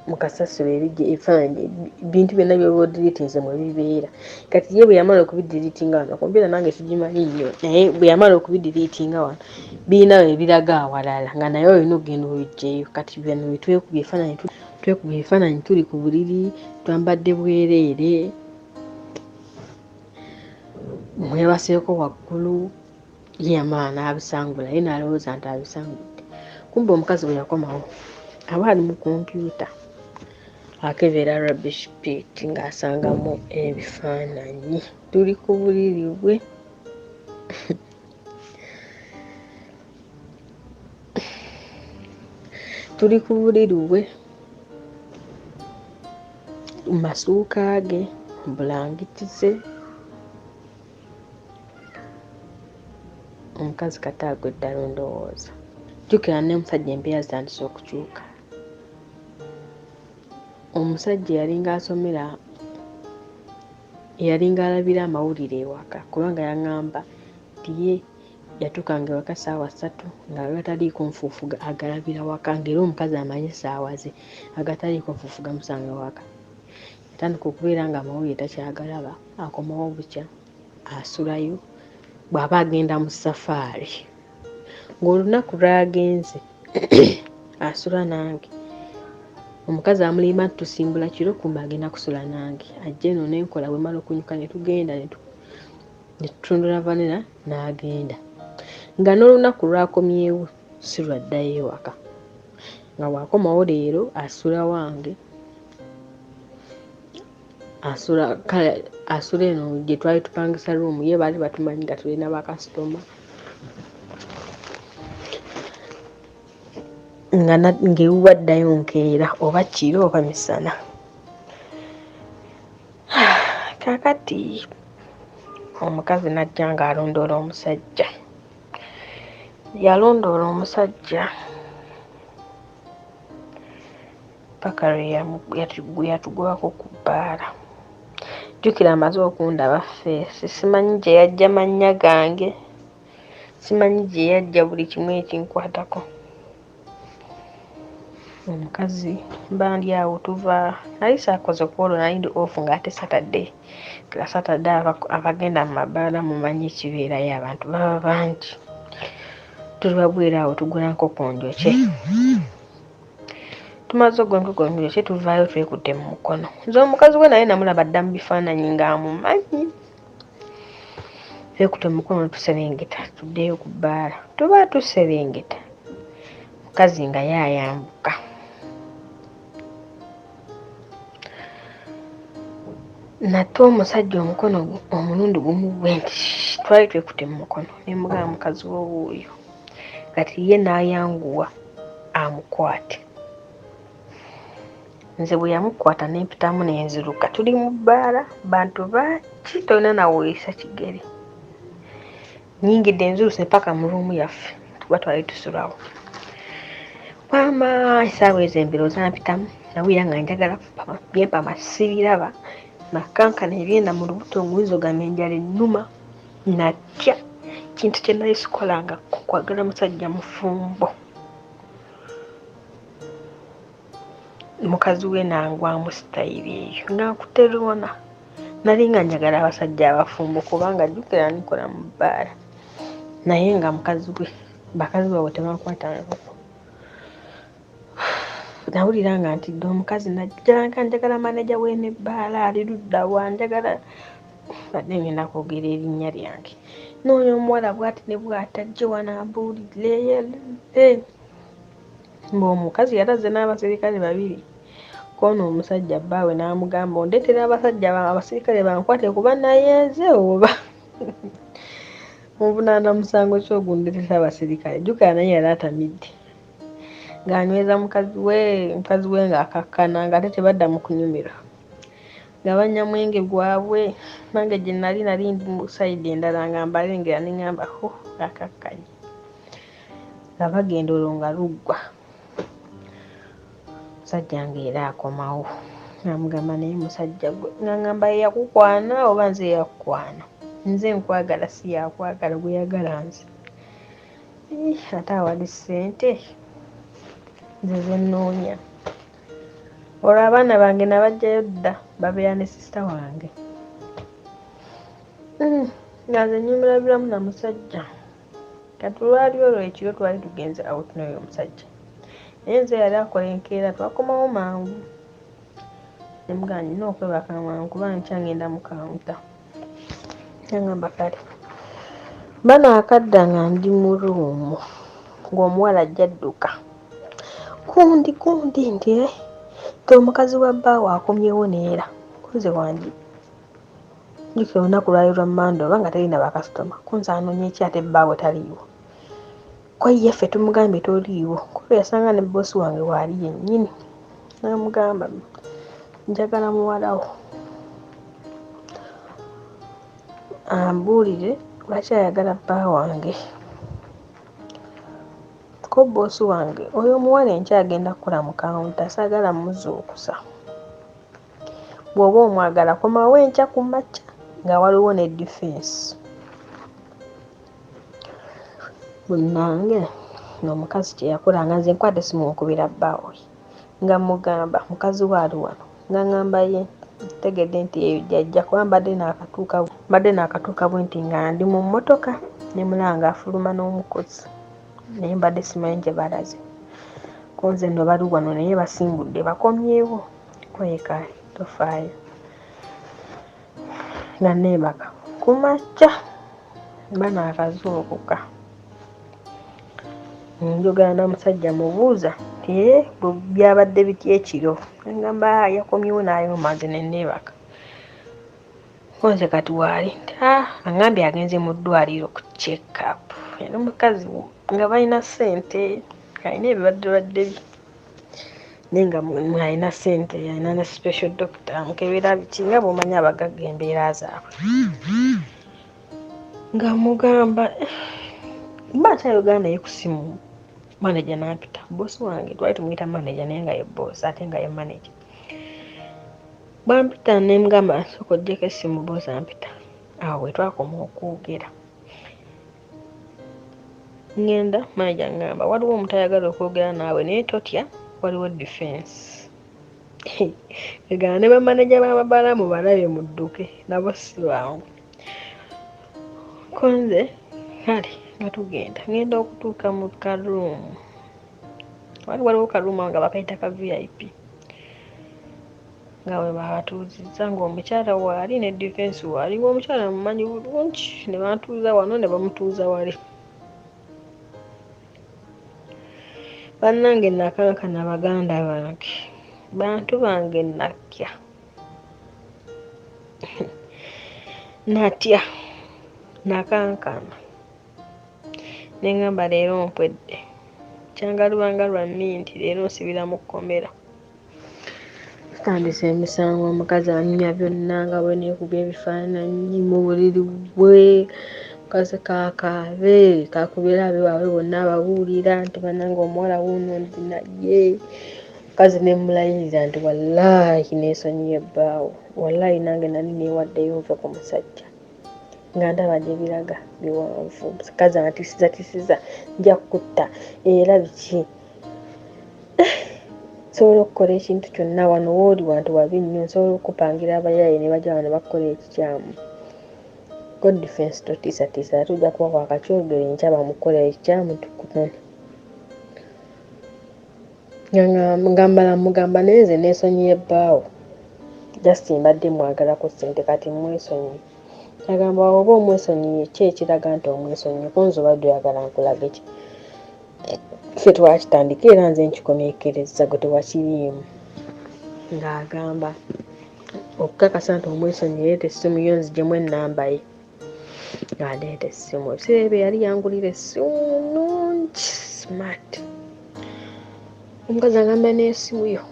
[SPEAKER 2] mu kasasiro ebifaananyi ebintu byonna by'oba odiriitinze mwe bibeera kati ye bwe yamala okubidiriitinga wano kompiuta nange sigimanyi nnyo naye bwe yamala okubidiriitinga wano birina we biraga awalala nga naye olina okugenda obiggyeyo kati bino twekubye ebifaananyi tuli ku buliri twambadde bwereere mwebaseeko waggulu ye yamala n'abisangula ye n'alowooza nti abisangudde kumbe omukazi bwe yakomawo aba ali mu kompyuta akebera rubbish pit ng'asangamu ebifaananyi tuli ku buliri bwe mu masuuka ge bulangitize omukazi kati agwe ddala ndowooza jjukira ne musajja embeera zitandise okukyuka omusajja yalinga alabira amawulire ewaka kubanga yaŋŋamba nti ye yatuukanga ewaka ssaawa 3 nga agataliiko nfuufu agalabira waka ng'era omukazi amanyi essaawa ze agataliiko nfuufu gamusanga waka yatandika okubeera nga amawulire takyagalaba akomawo bukya asulayo bw'aba agenda mu safaari ng'olunaku lw'agenze asula nange omukazi amulimba nti tusimbula kiro kumbe agenda kusula nange ajja eno nenkola bwe mala okunyuka ne tugenda ne tutundula vanilla n'agenda nga n'olunaku lwakomyewo si lwaddayo ewaka nga bw'akomawo leero asula wange asula eno gye twali tupangisa ruumu ye baali batumanyi nga tulina bakasitoma ng'ewuwa ddayo nkeera oba kiro oba misana. Kaakati omukazi n'ajja ng'alondoola omusajja. Yalondoola omusajja paka lwe yatugobako ku bbaala. Jjukira amaze okundaba feesi, simanyi gye yajja mannya gange, simanyi gye yajja buli kimu ekinkwatako. Omukazi bandi awo tuva nali saakoze kwolwo nali ndi ofu ng'ate Saturday. Kila Saturday abagenda mu mabaala mumanyi ekibeerayo abantu baba bangi. Tuli wabweru awo tugula nkoko njokye. Tumaze ogula nkoko njokye tuvaayo twekutte mu mukono. Nze omukazi we naye namulaba dda mu bifaananyi ng'amumanyi. Twekutte mu mukono tuserengeta tuddeyo ku bbaala. Tuba tuserengeta mukazi nga yayambuka. Nate omusajja omukono omulundi gumu bwe nti twali twekutte mu mukono ne mugamba mukazi wo wuuyo kati ye n'ayanguwa amukwate. Nze bwe yamukwata ne mpitamu ne nziruka. Tuli mu bbaala bantu bangi tolina naweesa kigere. Nnyingidde nziruse paka mu ruumu yaffe tuba twali tusulawo. Wama essaawa ezo embiro zampitamu nawulira nga njagala byempa masibiraba nakankana ebyenda mu lubuto ng'oyinza enjala ennuma natya. Kintu kye nali sikolanga kwagala musajja mufumbo. Mukazi we nangwamu sitayiri eyo nga nkuteroona. Nali nga njagala abasajja abafumbo kubanga jjukira nikola mu bbaala naye nga mukazi we bakazi baabwe tebakwata nkoko. Nawulira nga ntidde omukazi najja nga njagala maneja we n'ebbaala ali ludda wa njagala badde ngenda kwogera erinnya lyange. N'oyo omuwala bw'ati ne bw'atajje wano ambuulire. Ng'omukazi yalaze n'abaserikale 2. K'ono omusajja bbaawe n'amugamba ondeetera abasirikale bankwate kuba nayenze oba muvunaana musango ki ogundeetera abasirikale. Jjukira naye yali atamidde ng'anyweza mukazi we ng'akakkana ng'ate tebadda mu kunyumirwa nga banywa mwenge gwabwe. Nange gye nali ndi mu sayidi endala nga mbalengera ne ŋŋamba akakkanye nga bagenda olwo nga luggwa. Musajja ng'era akomawo n'amugamba naye musajja gwe ng'aŋŋamba yakukwana oba nze yakukwana. Nze nkwagala si yakwagala gwe yagala nze. Ate awali ssente nze ze nnoonya. Olwo abaana bange nabajjayo dda babeera ne sisita wange. Nga nze nnyumira biramu na musajja. Kati lwali olwo ekiro twali tugenze out n'oyo omusajja. Naye nze yali akola enkeera twakomawo mangu. Ne mugamba nina okwebaka mangu kuba nkya ngenda mu kawunta. N'aŋŋamba kale. Banaakadda nga ndi mu ruumu ng'omuwala ajja adduka. Gundi nti omukazi wa bbaawe akomyewo neera. Kunze wangi jjukira olunaku lwali lwa Mande oba nga talina bakasitoma. Kunze anoonya eki ate bbaawe taliiwo. Ko ye ffe tumugambye toliiwo. Kuba yasanga ne boosi wange waali yennyini. N'amugamba njagala muwala wo ambuulire lwaki ayagala bba wange. Ko boosi wange oyo omuwala enkya agenda kukola mu kawunta saagala muzuukusa. Bw'oba omwagala komawo enkya ku makya nga waliwo ne defense. Munnange n'omukazi kye yakolanga nze nkwate simunkubira bbaawe nga mugamba mukazi we ali wano nga ŋŋamba ye tegedde nti eyo jjajja kuba mbadde n'akatuuka bwe nti nga ndi mu mmotoka ne mulanga afuluma n'omukozi naye mbadde simanyi gye balaze. Ko nze nno bali wano naye basimbudde bakomyewo. Kweka tofaayo nga neebaka ku makya banaakazuukuka. Njogera na musajja mubuuza nti byabadde bitya ekiro. Ngamba yakomyewo n'ayoma nze ne neebaka. konze kati waali angambye agenze mu ddwaliro ku check up yali mukazi nga balina ssente alina ebibadde naye nga alina ssente alina ne special doctor amukebera biki nga bw'omanyi abagagga embeera zaabwe nga mugamba mba akyayogera naye ku simu manager n'ampita boosi wange twali tumuyita manager naye nga ye boosi ate nga ye manager bwampita ne mugamba sooka oggyeko essimu boosi ampita awo bwe twakoma okwogera ngenda manager ngamba waliwo omuntu ayagala okwogera naawe naye totya waliwo defense egana ne bamanager b'amabaala mubalabe mudduke nabo si bangu konze kale nga tugenda ngenda okutuuka mu karuumu waliwo karuumu nga bakayita ka VIP nga bwe babatuuzizza ng'omukyala waali ne defense waali ng'omukyala mumanyi bulungi ne bantuuza wano ne bamutuuza wali bannange nakankana baganda bange bantu bange natya natya nakankana nengamba leero mpwedde kyangalubanga lwa minti leero nsibira mu kkomera tandise emisango omukazi anyumya byonna nga bwe neekubya ebifaananyi mu buliri bwe mukazi kakaabe kakubira abe waabwe bonna abawulira nti bannange omuwala wuuno ndi naye mukazi ne mulayirira nti wallaahi neesonyiye bbaawo wallaahi nange nali neewaddeyo nve ku musajja nga ndaba gye biraga biwanvu mukazi antisiza nja kutta era biki nsobola okukola ekintu kyonna wano wooli wantu wabi nnyo nsobola okupangira abayaaye ne bajja wano bakukola ekikyamu god defense totiisatiisa tujja kuba kwakakyogere enkya bamukola ekikyamu tukutone ngambala mugamba naye nze neesonyiye bbaawo just mbadde mwagalako ssente kati mwesonyiye agamba oba omwesonyiye ki ekiraga nti omwesonyiye konzi obadde oyagala nkulaga ki ffe twakitandika era nze nkikomekereza gwe tewakiriimu ng'agamba okukakasa nti omwesonyiye leeta essimu yo nziggyemu ennamba ye ng'aleeta essimu ebiseera ebyo yali yangulira essimu nungi smart omukazi agamba n'essimu yo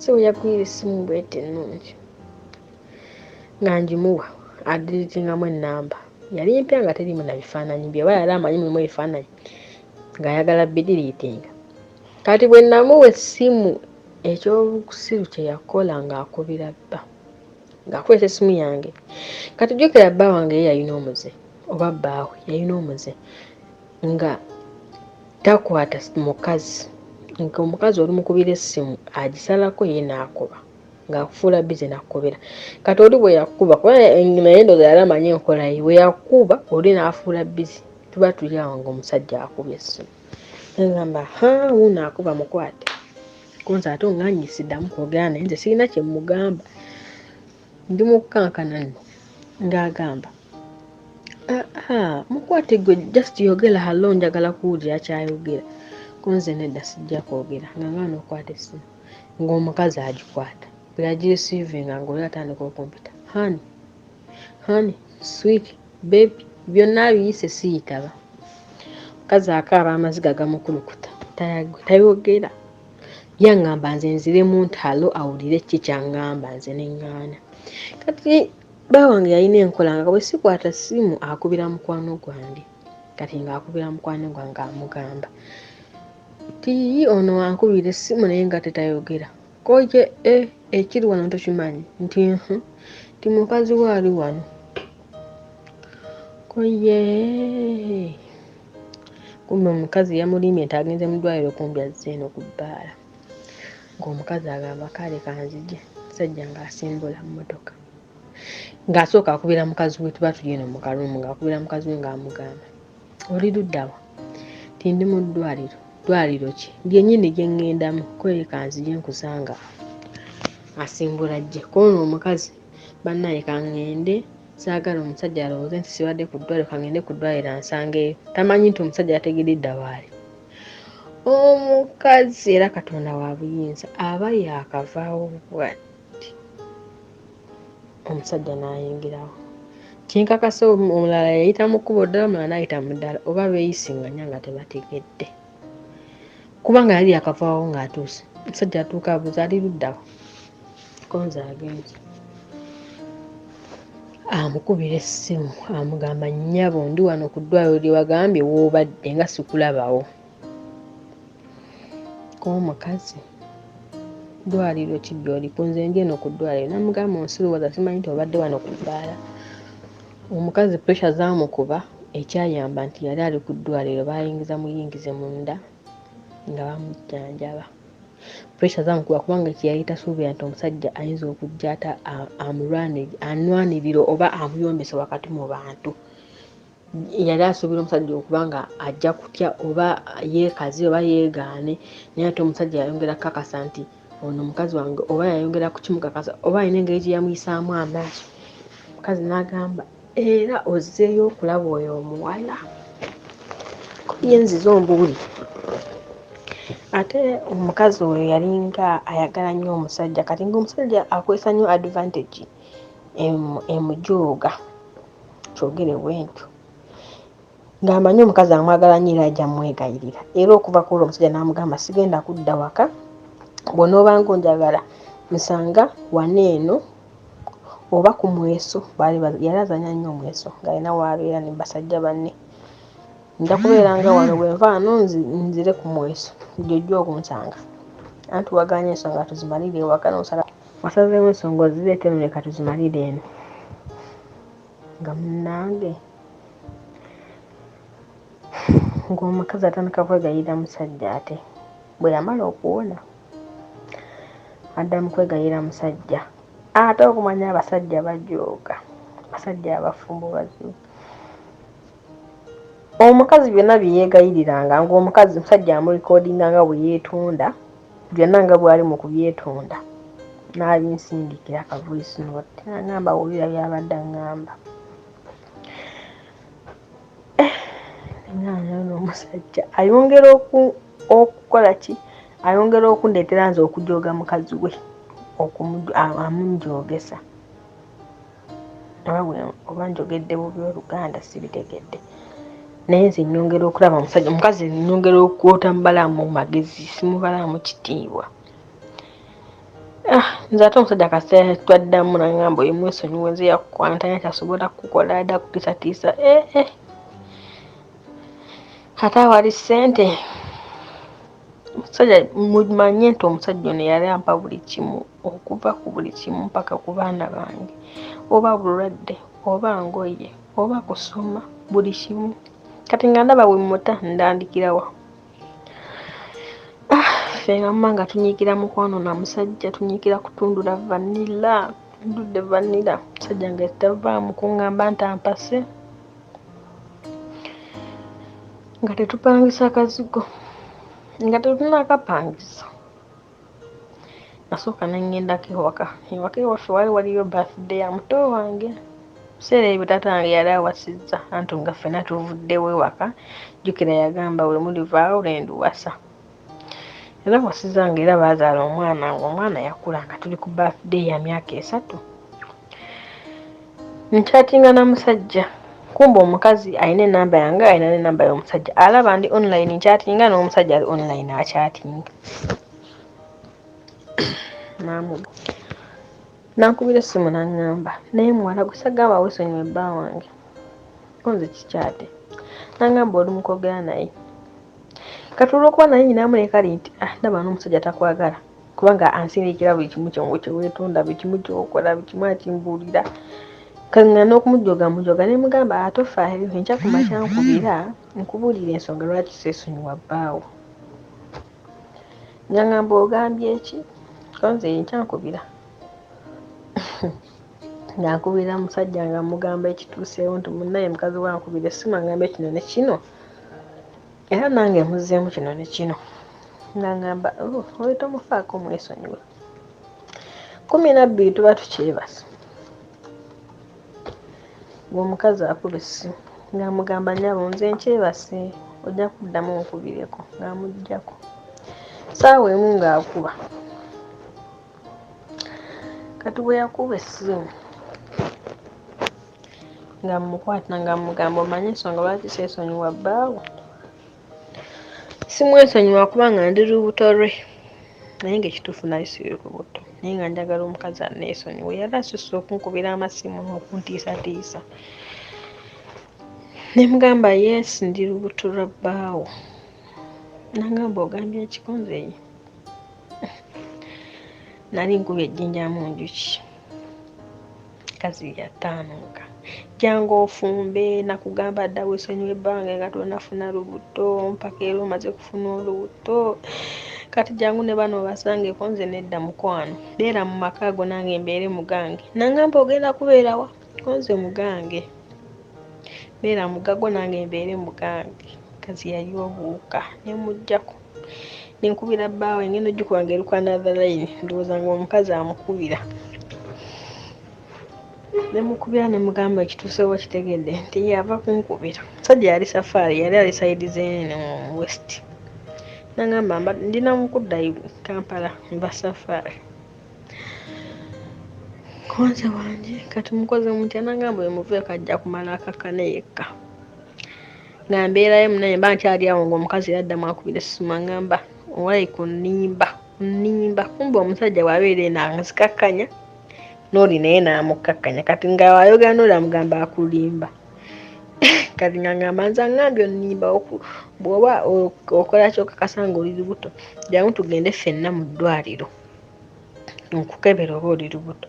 [SPEAKER 2] si we yagwira essimu bwete ennungi nga ngimuwa adiritingamu ennamba yali mpya nga teriimu na bifaananyi bye oba yali amanyi mulimu ebifaananyi ng'ayagala bidiriitinga kati bwe namuwa essimu ekyobukusiru kye yakola ng'akubira bba ng'akwesa essimu yange kati jjukira bba wange ye yalina omuze oba bbaawe yalina omuze nga takwata mukazi nga omukazi oli mukubira essimu agisalako ye n'akuba ng'akufuula bize n'akukubira kati oli bwe yakuba kuba naye ndowooza yali amanyi enkola ye bwe yakuba oli n'afuula bize tuba tuli awo ng'omusajja akubye essimu ngamba wuuno akuba mukwate konza ate onganye siddamu kwogera naye nze sirina kye mugamba ndi mu kukankana nno ng'agamba mukwate gwe just yogera hallo njagala kuwulira kyayogera konze nedda sijja kwogera ng'agaana okukwata essimu ng'omukazi agikwata bwe yagirisiivinga ng'oli atandika okumpita hani sweet baby byonna biyise siyitaba mukazi akaaba amaziga gamukulukuta tayogera yaŋŋamba nze nziremu nti halo awulire ki kyaŋŋamba nze neŋŋaana kati baawange yalina enkola nga bwe sikwata ssimu akubira mukwano gwange kati ng'akubira mukwano gwange amugamba ti ono ankubira essimu naye nga tetayogera koje ekiri wano tokimanyi nti mukazi waali wano koye kumbe omukazi yamulimye nti agenze mu ddwaliro kumbi azze eno ku bbaala ng'omukazi agamba kale kanzije musajja ng'asimbula mu mmotoka ng'asooka akubira mukazi we tuba tuli eno mu kalumu ng'akubira mukazi we ng'amugamba oli luddawa ti ndi mu ddwaliro ki lyennyini gye ŋŋendamu kweri kanzije nkusanga asimbula jje kono omukazi bannaye kaŋŋende saagala omusajja alowooze nti sibadde ku ddwaliro kaŋŋende ku ddwaliro ansangeeyo tamanyi nti omusajja yategeredda waali omukazi era katonda wa buyinza aba yaakavaawo bwati omusajja n'ayingirawo. Kinkakasa omulala yayita mu kkubo ddala, omulala n'ayita mu ddala, oba beeyisinganya nga tebategedde. Kubanga yali yakavaawo ng'atuuse. Omusajja atuuka abuuza ali luddawa. Konzi agenze. Amukubira essimu amugamba nnyabo ndi wano ku ddwaliro lye wagambye w'obadde nga sikulabawo. Kuba omukazi ddwaliro ki gy'oliko? Nze ndi eno ku ddwaliro. Namugamba onsirowooza simanyi nti obadde wano ku bbaala. Omukazi puresha zaamukuba, ekyayamba nti yali ali ku ddwaliro baayingiza muyingize munda nga bamujjanjaba. Puresha zaamukuba kubanga kyeyali tasuubira nti omusajja ayinza okujja ata anwanirira oba amuyombese wakati mu bantu. Yali asuubira omusajja okuba nga ajja kutya oba yeekaze oba yeegaane, naye ate omusajja yayongera kukakasa nti ono mukazi wange, oba yayongera kukimukakasa oba alina engeri gye yamuyisaamu amaaso. Omukazi n'agamba era ozzeeyo okulaba oyo omuwala? Ye nzize ombuuli. Ate omukazi oyo yalinga ayagala nnyo omusajja, kati ng'omusajja akozesa nnyo advantage emujooga, kyogere bwentyo. Ng'amanyi omukazi amwagala nnyo era ajja mmwegayirira. Era okuva ku olwo omusajja n'amugamba sigenda kudda waka, bw'onoobanga onjagala nsanga wano eno oba ku mweso. Yali azanya nnyo omweso ng'alina w'abeera ne basajja banne. Nja kubeeranga wano bwe nva wano nzire ku mweso, gy'ojja okunsanga. Anti waganye ensonga tuzimalire ewaka n'osala wasazeewo ensonga ozireete eno leka tuzimalire eno. Nga munnange ng'omukazi atandika kwegayirira musajja, ate bwe yamala okuwona addamu kwegayirira musajja. Ate okumanya abasajja bajooga, abasajja abafumbo bazibu. Omukazi byonna bye yeegayiriranga ng'omukazi musajja amulikoodinga nga bwe yeetonda, byonna nga bw'ali mu kubyetonda, n'abinsindikira akavoice note n'agamba wulira by'abadde aŋŋamba. N'omusajja ayongera okukola ki? Ayongera okundeetera nze okujooga mukazi we, amunjoogesa. Oba njogedde bubi Oluganda sibitegedde. Naye nze nnyongera okulaba omukazi nnyongera okwota mubalaamu mu magezi, simubalaamu kitiibwa. Nze ate omusajja kasita twaddamu n'agamba oyo mwesonyiwe, nze yakukwantanya kyasobola kukola adda kutiisatiisa. Ate awali ssente. Omusajja mumanye nti omusajja ono yali ampa buli kimu, okuva ku buli kimu mpaka ku baana bange, oba bulwadde oba ngoye oba kusoma, buli kimu. Kati nga ndaba bwe muta ndandikirawa. Ffe nga muma nga tunyiikira mukwano na musajja, tunyiikira kutundula vanilla, tundudde vanilla. Musajja nga tavaamu kuŋŋamba nti ampase nga tetupangisa kazigo, nga tetunaakapangisa. Nasooka ne ŋŋendako ewaka. Ewaka ewaffe waliyo birthday ya muto wange. Ebiseera ebyo taata wange yali awasizza, anti nga ffenna tuvuddewo ewaka. Jjukira yagamba bwe mulivaawo ne nduwasa. Era awasizza nga era baazaala omwana, ng'omwana yakula nga tuli ku birthday ya myaka 3. Nkyatinga na musajja. Kumbe omukazi alina ennamba yange, alina n'ennamba y'omusajja. Alaba ndi online nkyatinga n'omusajja ali online akyatinga. Nankubira essimu n'aŋŋamba, naye muwala gwe sagamba weesonyiwe bba wange. Nze kikyate. N'aŋŋamba oli mu kwogera naye. Kati olw'okuba naye nyinaamu kali nti ndaba n'omusajja takwagala. Kubanga ansindikira buli kimu kye weetonda, buli kimu ky'okola, buli kimu akimbuulira. Kangana n'okumujooga mujooga ne mugamba atofaayo, enkya ku makya nkubira nkubuulira ensonga lwaki seesonyiwa bbaawo. N'aŋŋamba ogambye eki? Ko nze enkya nkubira. Ng'ankubira musajja nga mugamba ekituuseewo nti munnaye mukazi we ankubira essimu aŋŋamba kino ne kino. Era nange muzzeemu kino ne kino. N'aŋŋamba oli tomufaako mwesonyiwe. 12 tuba tukyebase. Ng'omukazi akuba essimu ng'amugamba nnyabo nze nkyebase, ojja kuddamu onkubireko, ng'amuggyako. Ssaawa emu ng'akuba. Kati bwe yakuba essimu nga mmukwata nga mugamba omanyi ensonga lwaki seesonyiwa bbaawo. Simwesonyiwa kubanga ndi lubuto lwe, naye ng'ekituufu nali siri lubuto, naye nga njagala omukazi anneesonyiwe. Yali asusse okunkubira amasimu n'okuntiisatiisa. Ne mugamba yes ndi lubuto lwa bbaawo. Nangamba ogambye ekikonzeeyi. Nali nkubye ejjinja mu njuki. Kazi yataanuka. Jangu ofumbe nakugamba dda weesonyiwe ebbanga nga tonafuna lubuto mpaka era omaze kufuna olubuto. Kati jangu ne bano obasangeko nze nedda mukwano. Beera mu maka ago nange mbeere mugange. Nangamba ogenda kubeera wa? Konze mugange. Beera mugago nange mbeere mugange. Kazi yali obuuka ne muggyako. Ne nkubira bbaawe ngenda ogikuba ng'eruka another line ndowooza ng'omukazi amukubira. Ne mukubira ne mugamba ekituuse oba kitegedde nti yava kunkubira. Musajja yali safaari, yali ali sayidi z'enene mu west. Nangamba ndina mukudda Kampala mba safaari. Konze wange kati mukoze mutya? Nangamba bwe muveeko ajja kumala akakane yekka. Nga mbeerayo munaye mba nkyali awo ng'omukazi yaddamu akubira essimu angamba owali kunnimba. Kumbe omusajja bw'abeera eno anzikakkanya n'oli naye n'amukkakkanya. Kati nga wayogera n'oli amugamba akulimba. Kati nga ngamba nze angambye onnimba bw'oba okola kyokakasa ng'oli lubuto jangu tugende ffenna mu ddwaliro nkukebera oba oli lubuto.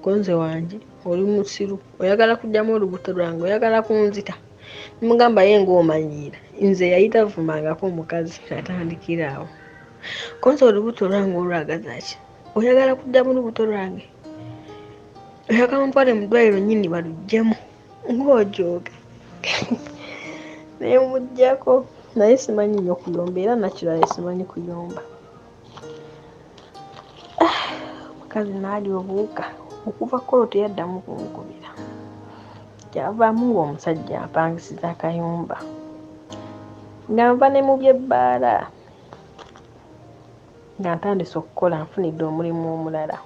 [SPEAKER 2] Konze wange oli musiru, oyagala kuggyamu olubuto lwange, oyagala kunzita. Mugamba ye ng'omanyiira nze yayita vumangako omukazi atandikira awo. Konze olubuto lwange olwagaza ki? Oyagala kuggyamu lubuto lwange? Oyagala ntwale mu ddwaliro nnyini baluggyemu ng'ojooga. Naye muggyako naye simanyi nnyo kuyomba era nakirala simanyi kuyomba. Omukazi n'ali obuuka okuva kolo teyaddamu kunkubira. Kyavaamu ng'omusajja ampangisiza akayumba. Nga nva ne mu by'ebbaala. Nga ntandise okukola nfunidde omulimu omulala.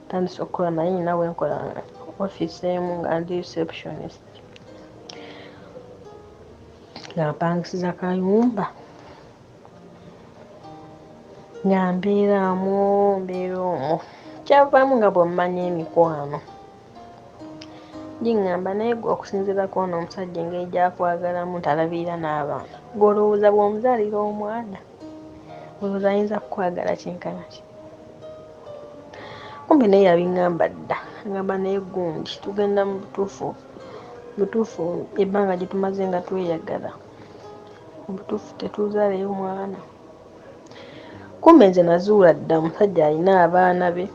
[SPEAKER 2] Ntandise okukola naye nina bwe nkola ofiisi emu nga ndi receptionist. Nga mpangisiza kayumba. Nga mbeera omwo. Kyavaamu nga bw'emmanya emikwano. Gingamba naye gwe okusinziira ku ono omusajja engeri gy'akwagalamu talabirira n'abaana. Gw'olowooza bw'omuzaalira omwana olowooza ayinza kukwagala kyenkana ki? Kumbe naye yabiŋŋamba dda. Ngamba naye gundi tugenda mu butuufu ebbanga gye tumaze nga tweyagala. Mu butuufu tetuzaaleyo mwana. Kumbe nze nazuula dda omusajja alina abaana be.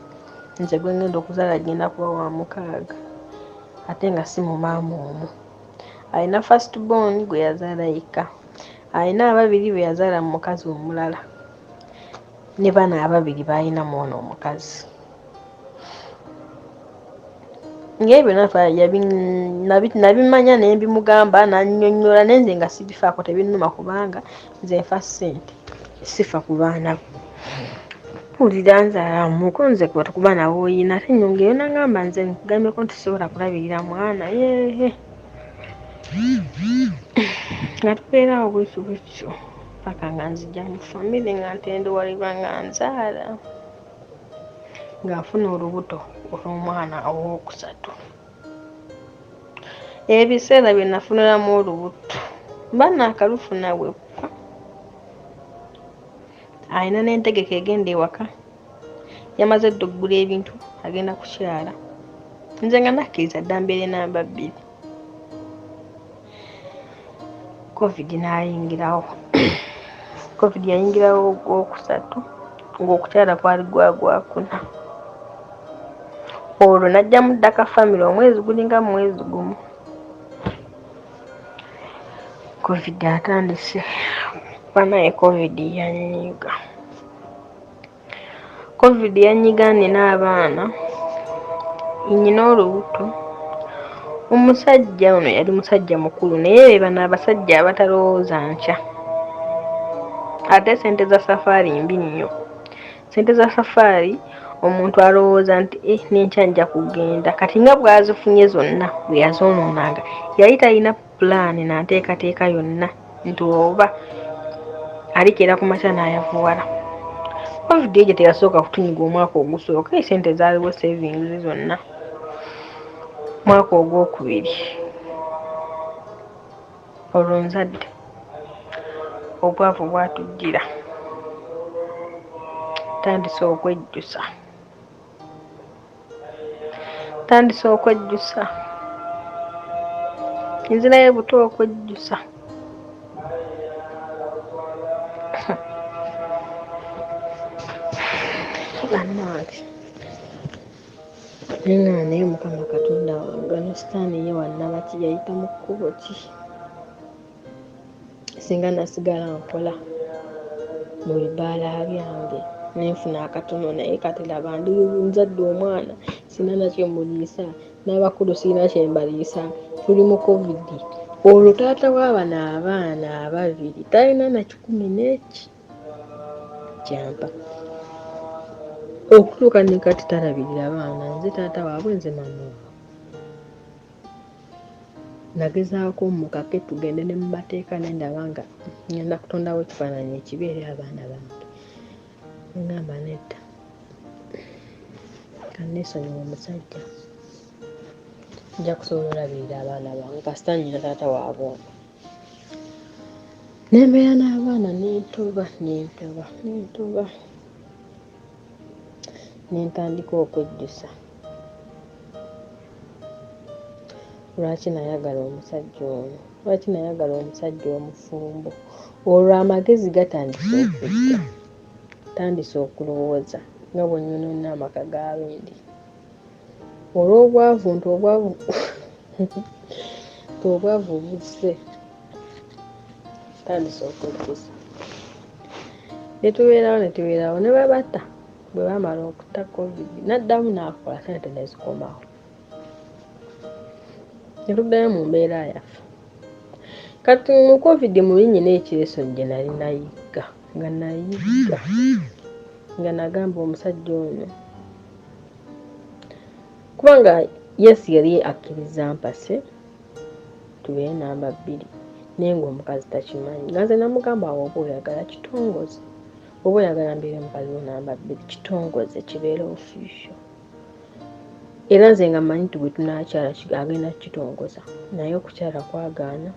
[SPEAKER 2] Nze gwe ngenda okuzaala agenda kuba wa 6 ate nga si mu maama omu. Alina first born gwe yazaala yekka. Alina 2 be yazaala mu mukazi omulala. Ne bano 2 b'alina mu ono omukazi. Ng'ebyo nabimanya ne mbimugamba n'annyonnyola naye nze nga sibifaako tebinnuma kubanga nze nfa ssente sifa ku baana be. Mpulira nzaala muko nze kwe tukuba nawe oyina ate nnyongeyo nangamba nze nkugambyeko nti sisobola kulabirira mwana yeehe. Nga tubeera awo bwekyo paka nga nzija mu famire nga ntendewalirwa nga nzaala. Nga nfuna olubuto olw'omwana owookusatu. Ebiseera bye nafuniramu olubuto mba naakalufuna bwekka. Alina n'entegeka egenda ewaka. Yamaze dda okugula ebintu agenda kukyala. Nze nga nakkiriza dda mbeere namba 2. Covid n'ayingirawo. Covid yayingirawo ogwokusatu ng'okukyala kwali gwakuna. Olwo najjamu dda ka famire omwezi gulinga mwezi gumu. Covid atandise. Banaye Covid yanyiga. Covid yanyiga nina abaana. Nyina olubuto. Omusajja ono yali musajja mukulu naye bano abasajja abatalowooza nkya. Ate sente za safaari mbi nnyo. Sente za safaari omuntu alowooza nti nenkya nja kugenda kati nga bwazifunye zonna bwe yazoonoonanga yali talina pulaani n'anteekateeka yonna nti oba alikeera ku makya n'ayavuwala. Covid egyo teyasooka kutunyiga omwaka ogusooka esente zaaliwo savings zonna. Mwaka ogwokubiri olwo nzadde obwavu bwatujjira tandise okwejjusa nzirayo buto okwejjusa. Bannange nenga naye Mukama Katonda wangano sitaani ye wannabaki yayita mu kkubo ki singa nasigala nkola mu bibaala byange nenfuna akatono naye kati laba ndi nzadde omwana sina nakyo muliisa n'abakulu sirina kye mbaliisa tuli mu Covid. Olwo taata w'abano abaana ababiri talina na 10 kyampa okutuuka ne kati talabirira baana nze taata waabwe nze mama waabwe. Nagezaako mukake tugende ne mu mateeka nendaba nga ngenda kutondawo ekifaananyi ekibeere abaana bange ngamba nedda kanneesonyiwa omusajja nja kusobola olabirira abaana bange kasita nnyina taata waabwe ono. Nembeera n'abaana nentoba nentandika okwejjusa. Lwaki nayagala omusajja omufumbo? Olwo amagezi gatandise okujja, tandise okulowooza nga bwe nyonoona amaka g'abendi. Olw'obwavu nti obwavu buzze, tandise okwejjusa. Netubeerawo ne babata bwe baamala okutta Covid naddamu n'akola sente ne zikomawo. Netuddayo mu mbeera yaffe. Kati mu Covid muli nnyina ekireso gye nali nayigga nga nagamba omusajja ono kubanga yes yali akkiriza mpase tubeere namba 2 naye ng'omukazi takimanyi nga nze namugamba awo oba oyagala kitongoze, oba oyagala mbeere mukazi wo namba 2 kitongoze kibeere official. Era nze nga mmanyi nti bwe tunaakyala agenda kukitongoza naye okukyala kwagaana.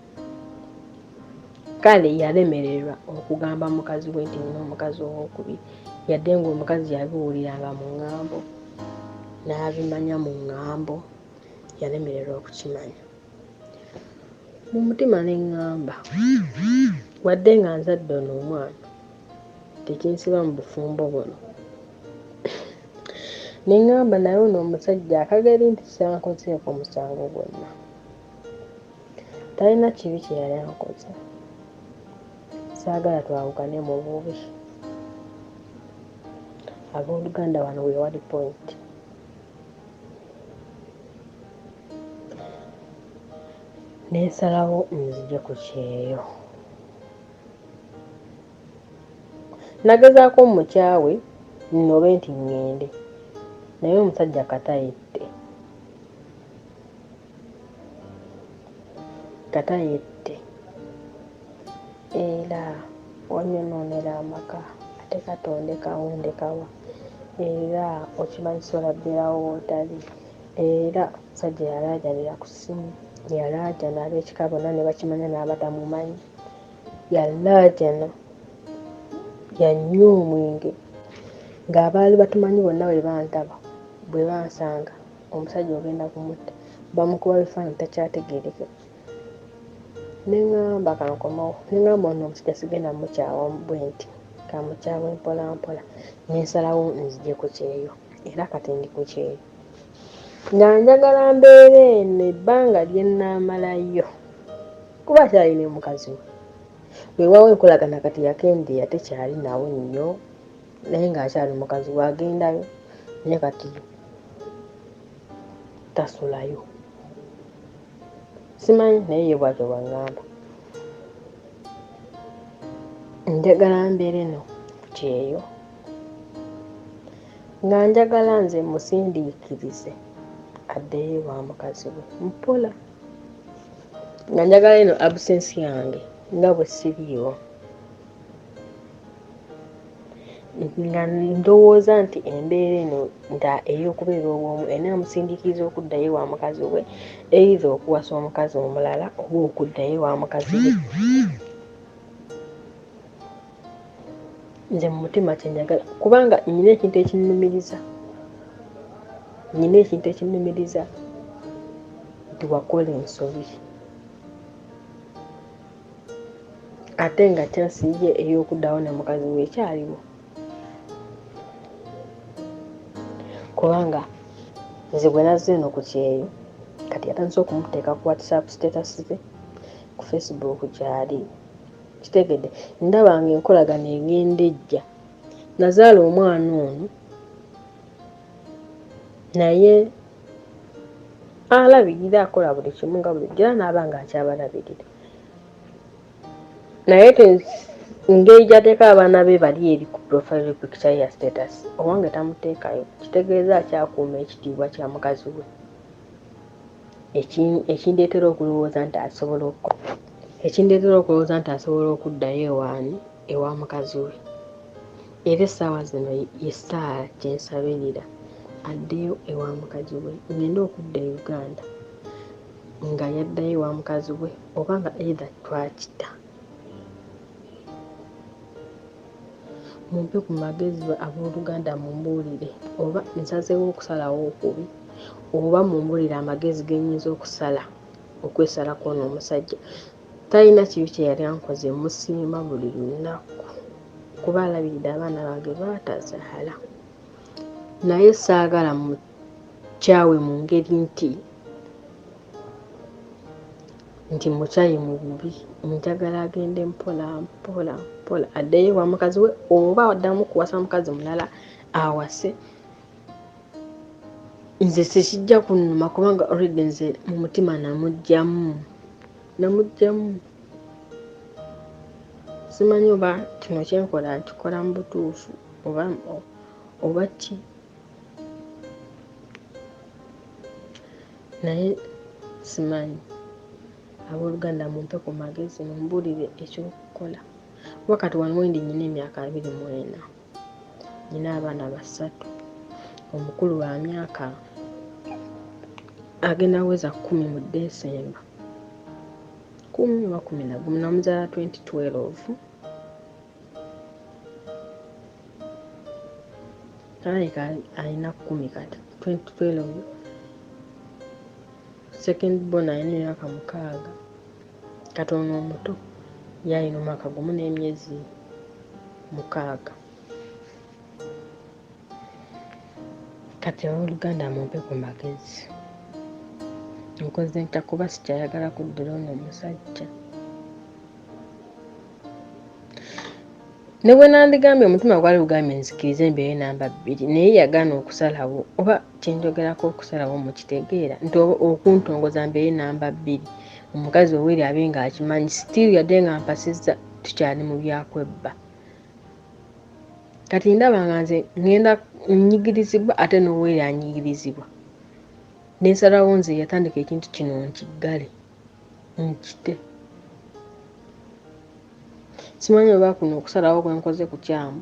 [SPEAKER 2] Kale yalemererwa okugamba mukazi we nti nina omukazi owokubiri yadde ng'omukazi yabiwuliranga mu ŋŋambo n'abimanya mu ŋŋambo, yalemererwa okukimanya. Mu mutima ne ŋŋamba wadde nga nzadde ono omwana tekinsiba mu bufumbo buno. Ne ŋŋamba naye ono omusajja akageri nti kyankozeeko musango gwonna, talina kibi kye yali ankoze. Saagala twawukane mu bubi. Abooluganda wano we wali point. Nensalawo nzije ku kyeyo. Nagezaako mukyawe nnobe nti ŋŋende naye omusajja kata yette era wanyonoonera amaka ate katondekawo ndekawa era okimanyisa olabbirawo wootali. Era omusajja yalaajanira ku ssimu, yalaajana ab'ekika bonna ne bakimanya n'abatamumanyi, yalaajana yanywa omwenge ng'abaali batumanyi bonna bwe bantaba bwe bansanga omusajja ogenda kumutta bamukuba bifaananyi takyategeereka. Neŋŋamba kankomawo, neŋŋamba ono omusajja sigenda mukyawa bwe nti kamukyawe mpola mpola. Nensalawo nzije ku kyeyo era kati ndi ku kyeyo nga njagala mbeere eno ebbanga lye nnaamalayo kuba kyalina mukazi we. Weewaawo enkolagana kati yakendeera tekyali nawe nnyo naye ng'akyali mukazi we agendayo naye kati tasulayo. Simanyi naye ye bw'atyo bw'aŋŋamba. Njagala mbeere no ku kyeyo nga njagala nze musindiikirize addeyo wa mukazi we mpola, nga njagala eno absence yange nga bwe siriiwo, nga ndowooza nti embeera eno ey'okubeera obwomu enaamusindiikiriza okuddayo wa mukazi we, either okuwasa omukazi omulala oba okuddayo wa mukazi we. Nze mu mutima kyenjagala, kubanga nina ekintu ekinnumiriza nti wakola ensobi, ate nga chansi ye ey'okuddawo ne mukazi we ekyaliwo. Kubanga nze bwe nazze eno ku kyeyo, kati yatandise okumuteeka ku WhatsApp status ze, ku Facebook gyali, kitegedde ndabanga enkolagana egenda ejja. Nazaala omwana ono naye alabirira, akola buli kimu nga bulijjo, era n'abanga akyabalabirira. Naye engeri gy'ateeka abaana be bali eri ku profile picture ya status, owange tamuteekayo, kitegeeza akyakuuma ekitiibwa kya mukazi we, ekindeetera okulowooza nti asobola okuddayo ewa mukazi we. Era essaawa zino yessaawa gyensabirira addeyo ewa mukazi we, ngenda okudda e Uganda nga yaddayo ewa mukazi we, oba nga either twakita. Mumpe ku magezi abooluganda, mumbuulire oba nsazeewo okusalawo okubi, oba mumbuulire amagezi ge nnyinza okwesalako n'omusajja. Talina kibi kye yali ankoze, musiima buli lunaku kuba alabiridde abaana bange baatazaala. Naye saagala mukyawe mu ngeri nti mukyayi mu bubi. Njagala agende mpola addeyo wa mukazi we, oba addamu kuwasa mukazi mulala awase. Nze tekijja kunnuma kubanga already nze mu mutima namuggyamu. Simanyi oba kino kyenkola nkikola mu butuufu oba ki, naye simanyi. Abooluganda mumpe ku magezi, mumbuulire ekyokukola. Wakati wano wendi nyina emyaka 24, nyina abaana 3, omukulu wa myaka agenda weza 10 mu Desemba, 10 oba 11, namuzaala 2012. Alabika alina 10 kati 2012. Second born alina emyaka 6, katono omuto yalina omwaka gumu n'emyezi 6. Kati abooluganda mumpe ku magezi, nkoze ntya kuba sikyayagala kuddira ono omusajja. Ne bwe nandigambye omutima gwali gugambye nzikirize embeere namba 2, naye yagaana okusalawo, oba kyenjogerako okusalawo mukitegeera, nti okuntongoza mbeere namba 2, omukazi oweri abe nga akimanyi, still yadde nga mpasizza tukyali mu byakwebba. Kati ndaba nga nze ngenda nnyigirizibwa ate n'oweri anyigirizibwa. Nensalawo nze yatandika ekintu kino nkiggale, nkite. Simanyi oba kuno okusalawo kwenkoze kukyamu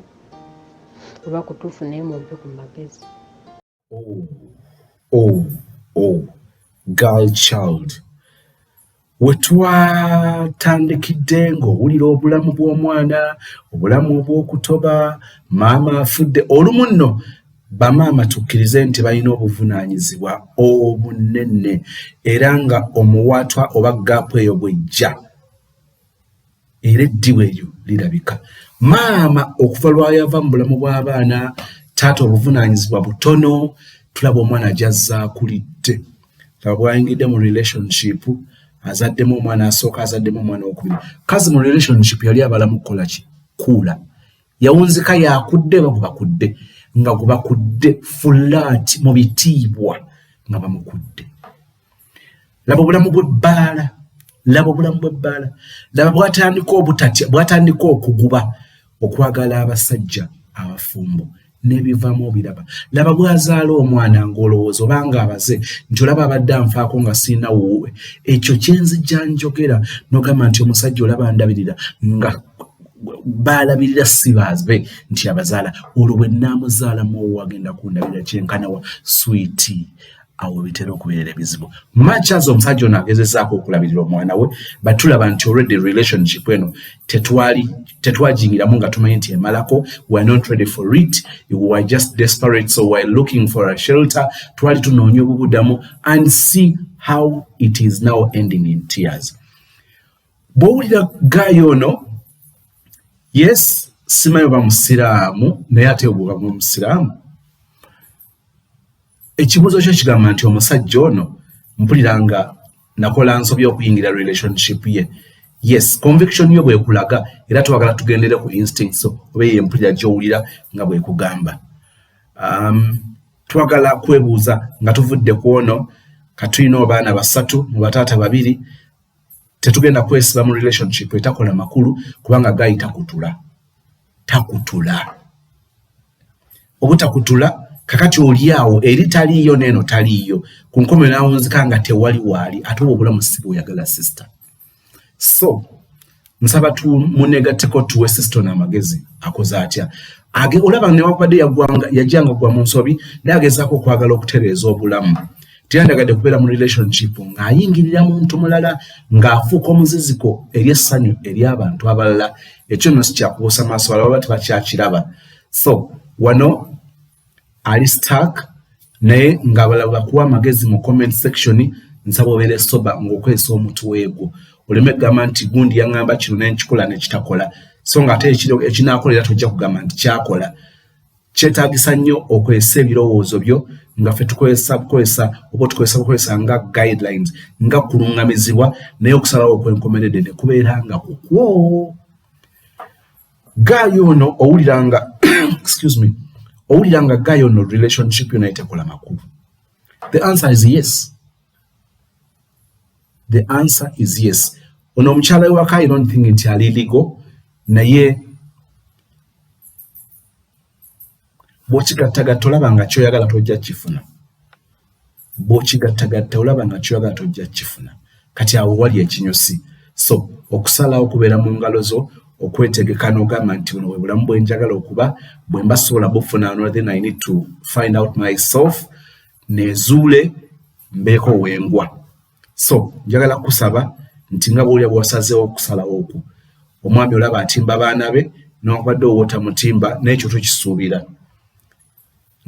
[SPEAKER 2] oba kutuufu, naye mumpe ku magezi.
[SPEAKER 1] Girl child, wetwatandikidde ng'owulira obulamu bw'omwana, obulamu obw'okutoba, maama afudde. Olumu nno bamaama tukkirize nti balina obuvunaanyizibwa obunene, era nga omuwaatwa oba gaapu eyo bw'ejja, era eddiba eryo lirabika. Maama okuva lwayava mu bulamu bw'abaana, taata obuvunaanyizibwa butono, tulaba omwana gy'azza akulidde. Laba bw'ayingidde mu relationship, azaddemu omwana asooka, azaddemu omwana okubiri. Kazi mu relationship yali abalamu kukola ki? Kuula. Yawunzika yakudde bagubakudde, nga gubakudde fulaati mu bitiibwa nga bamukudde. Laba obulamu bw'ebbaala, laba bw'atandika okuguma okwagala abasajja abafumbo n'ebivaamu obiraba. Laba bw'azaala omwana ng'olowooza obanga abaze nti olaba abadde anfaako nga sirina wuwe. Ekyo kyenzijja njogera n'ogamba nti omusajja olaba ndabirira nga baalabirira si babe nti abazaala. Olwo bwe naamuzaalamu owo agenda kundabirira kyenkana wa swiiti. Awo bitera okubeerera ebizibu. Machazo omusajja ono agezezaako okulabirira omwana we, but tulaba nti already relationship eno tetwagiyingiramu nga tumanyi nti emalako. We are not ready for it. We were just desperate, so we are looking for a shelter. Twali tunoonya obubudamu and see how it is now ending in tears. Bw'owulira guy ono, yes, simanyi oba musiraamu naye ate obw'oba musiraamu, ekibuuzo kyo kigamba nti omusajja ono mpulira nga nakola nsobya okuyingira relationship ye. Yes, conviction yo bwekulaga era twagala tugendere ku instincts oba ye mpulira gy'owulira nga bwekugamba. Twagala kwebuuza nga tuvudde ku ono katulina abaana 3 mu bataata 2, tetugenda kwesiba mu relationship etakola makulu kubanga gayi takutula. Obutakutula kakati oliawo eri taliyo neno taliyo ku nkomero nawunzika nga tewali waali ate obulamu si bw'oyagala sister. So nsaba munegatteko tuwe sister n'amagezi akoze atya. Olaba newankubadde yajjanga gwa mu nsobi naye agezaako okwagala okutereeza obulamu. Tiyandagadde kubeera mu relationship ng'ayingirira muntu mulala ng'afuuka omuziziko eri essanyu eri abantu abalala. Ekyo nno si kyakubuusa maaso balaba bati bakyakiraba. So wano ali stuck naye ng'abalala bakuwa amagezi mu comment section. Nsaba obeere soba ng'okwesa omutu weegwo oleme kugamba nti gundi yaŋŋamba kino n'ekikola n'ekitakola, so ng'ate ekinaakola era tojja kugamba nti kyakola. Kyetaagisa nnyo okwesa ebirowoozo byo nga ffe tukozesa bukozesa nga guidelines nga kuluŋŋamizibwa naye okusalawo okwenkomeredde ne kubeera nga kukwo. Gayo ono owuliranga excuse me, owuliranga gayo ono relationship yonna etekola makulu. The answer is yes. The answer is yes. Ono omukyala waka I don't think nti ali legal naye bw'okigattagatta olaba nga kyoyagala tojja kifuna. Bw'okigattagatta olaba nga kyoyagala tojja kifuna. Kati awo wali ekinyusi. So okusalawo okubeera mu ngalo zo okwetegeka n'ogamba nti buno bwe bulamu bwe njagala okuba bwe mba sobola bufuna then I need to find out myself nezuule mbeeko wengwa. So njagala kusaba nti nga bw'olya bw'osazeewo okusalawo okwo omwami olaba atimba baana be n'onkwadde owoota mutimba n'ekyo tokisuubira.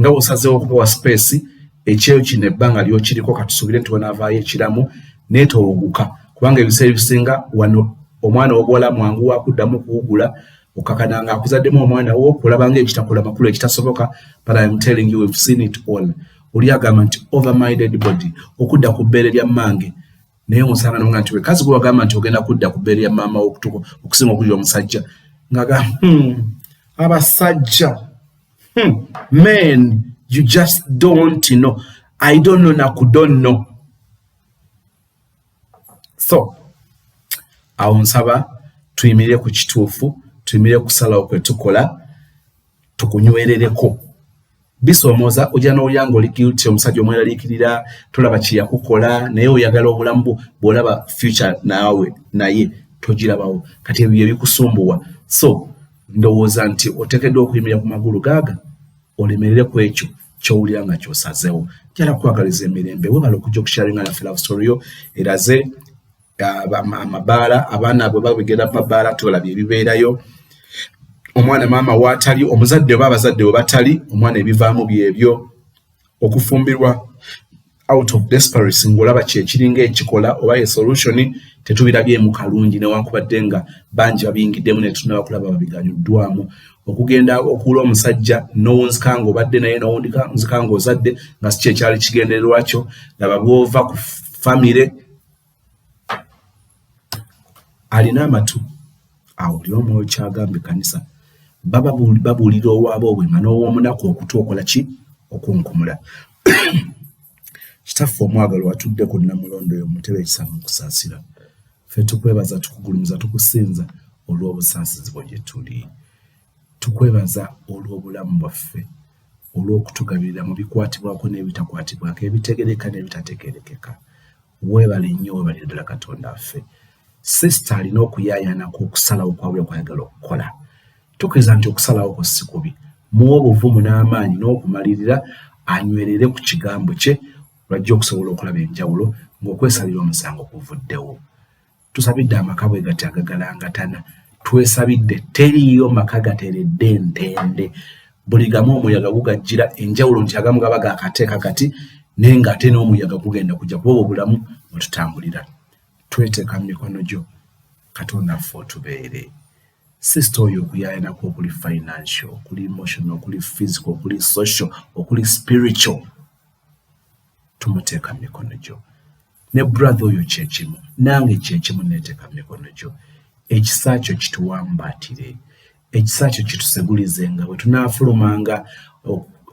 [SPEAKER 1] Nga bw'osazeewo okubawa space ekyeyo kino ebbanga ly'okiriko katusuubire nti wanaavaayo ekiramu neetowuguka kubanga ebiseera ebisinga wano omwana w'obuwala mwangu wakuddamu kuwugula okakana nga akuzaddemu omwana wo kulabanga ekitakola makulu ekitasoboka, but I am telling you we've seen it all. Oli agamba nti over-minded body okudda ku bbeere lya mmange naye omusanga nga nti wekazi gwe wagamba nti ogenda kudda ku bbeere lya maama wokutuko okusinga okulira omusajja ngaga abasajja men you just don't know. I don't know na don't know. So awo nsaba tuyimirire ku kituufu, tuyimirire kusalawo kwe tukola, tukunywerereko. Bisomooza ojja n'olyanga oli guilty omusajja omweraliikirira tolaba kye yakukola naye oyagala obulamu bw'olaba future naawe naye togirabawo kati ebyo bye bikusumbuwa. So ndowooza nti oteekeddwa okuyimirira ku magulu gaaga olemerere ku ekyo ky'owulira nga ky'osazeewo. Njala kukwagaliza emirembe webala okujja okusharinga naffe love story yo eraze amabaala abaana abo babigenda mabaala tolabye ebibeerayo omwana maama waatali omuzadde oba abazadde we batali omwana ebivaamu byebyo okufumbirwa out of desperation ng'olaba kyekiringa ekikola oba ye solution tetubirabyemu kalungi newankubadde nga bangi babiyingiddemu ne tunabakulaba babiganyuddwamu okugenda okuula omusajja n'owunzika ng'obadde naye n'owunzika ng'ozadde nga si kyekyali kigendererwa kyo laba bw'ova ku famire alina amatu awo oli omwoyo kyagamba ekkanisa babuulira owaabo obwe nga n'ow'omunaku okutu okola ki okunkumula. Kitaffe omwagalo watudde ku Namulondo oyo mutebe ekisanga okusaasira ffe tukwebaza tukugulumiza tukusinza olw'obusaasizibwa gye tuli, tukwebaza olw'obulamu bwaffe, olw'okutugabirira mu bikwatibwako n'ebitakwatibwako, ebitegerekeka n'ebitategerekeka. Weebale nnyo, weebalire ddala Katonda waffe. Sisita alina okuyaayaanako okusalawo kwabula kwayagala okukola. Tukkiriza nti okusalawo kwo si kubi. Muwe obuvumu n'amaanyi n'okumalirira anywerere ku kigambo kye lwajja okusobola okulaba enjawulo ng'okwesalira omusango kuvuddewo. Tusabidde amaka bwe gati agagalangatana. Twesabidde teriiyo maka gateredde entende. Buli gamu omuyaga gugajjira, enjawulo nti agamu gaba gaakateeka kati naye ng'ate n'omuyaga gugenda kujja kuba obulamu bwe tutambulira. Tweteeka mu mikono gyo Katonda waffe otubeere. Sisita oyo okuyaayanako okuli financial, okuli emotional, okuli physical, okuli social, okuli spiritual, tumuteeka mu mikono gyo. Ne brother oyo kyekimu, nange kyekimu neeteeka mu mikono gyo. Ekisa kyo kituwambaatire, ekisa kyo kitusegulizenga bwe tunaafulumanga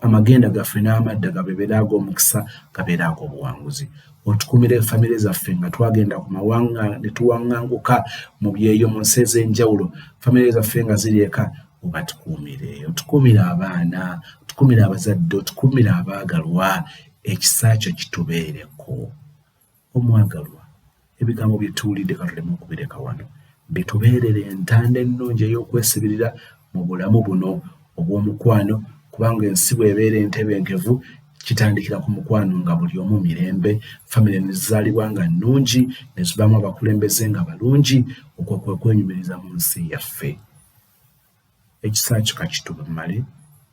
[SPEAKER 1] amagenda gaffe n'amadda gabeera ag'omukisa, gabeera ag'obuwanguzi. Otukumire famire zaffe nga twagenda ku mawanga ne tuwaŋŋanguka mu byeyo mu nsi ez'enjawulo, famire zaffe nga ziri eka, obatukuumire. Otukuumire abaana, otukuumire abazadde, otukuumire abaagalwa. Ekisa kyo kitubeereko. Omwagalwa, ebigambo bye tuwulidde katuleme okubireka wano, bitubeerere entanda ennungi ey'okwesibirira mu bulamu buno obw'omukwano, kubanga ensi bw'ebeera entebenkevu kitandikira ku mukwano nga buli omu mirembe, famire ne zizaalibwa nga nnungi, ne zivaamu abakulembeze nga balungi. Okwo kwe kwenyumiriza mu nsi yaffe. Ekisa kyo kakitumale,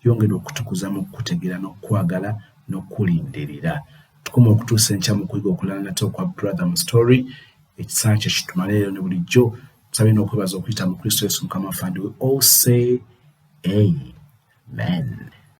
[SPEAKER 1] yongera okutukuza mu kutegeera n'okwagala n'okulindirira. Tukuma okutuusa enkya mu kuyiga okulala nate okwa brother mu story. Ekisa kyo kitumale leero ne bulijjo. Tusabe n'okwebaza okuyita mu Kristo Yesu Mukama waffe, and we all say amen.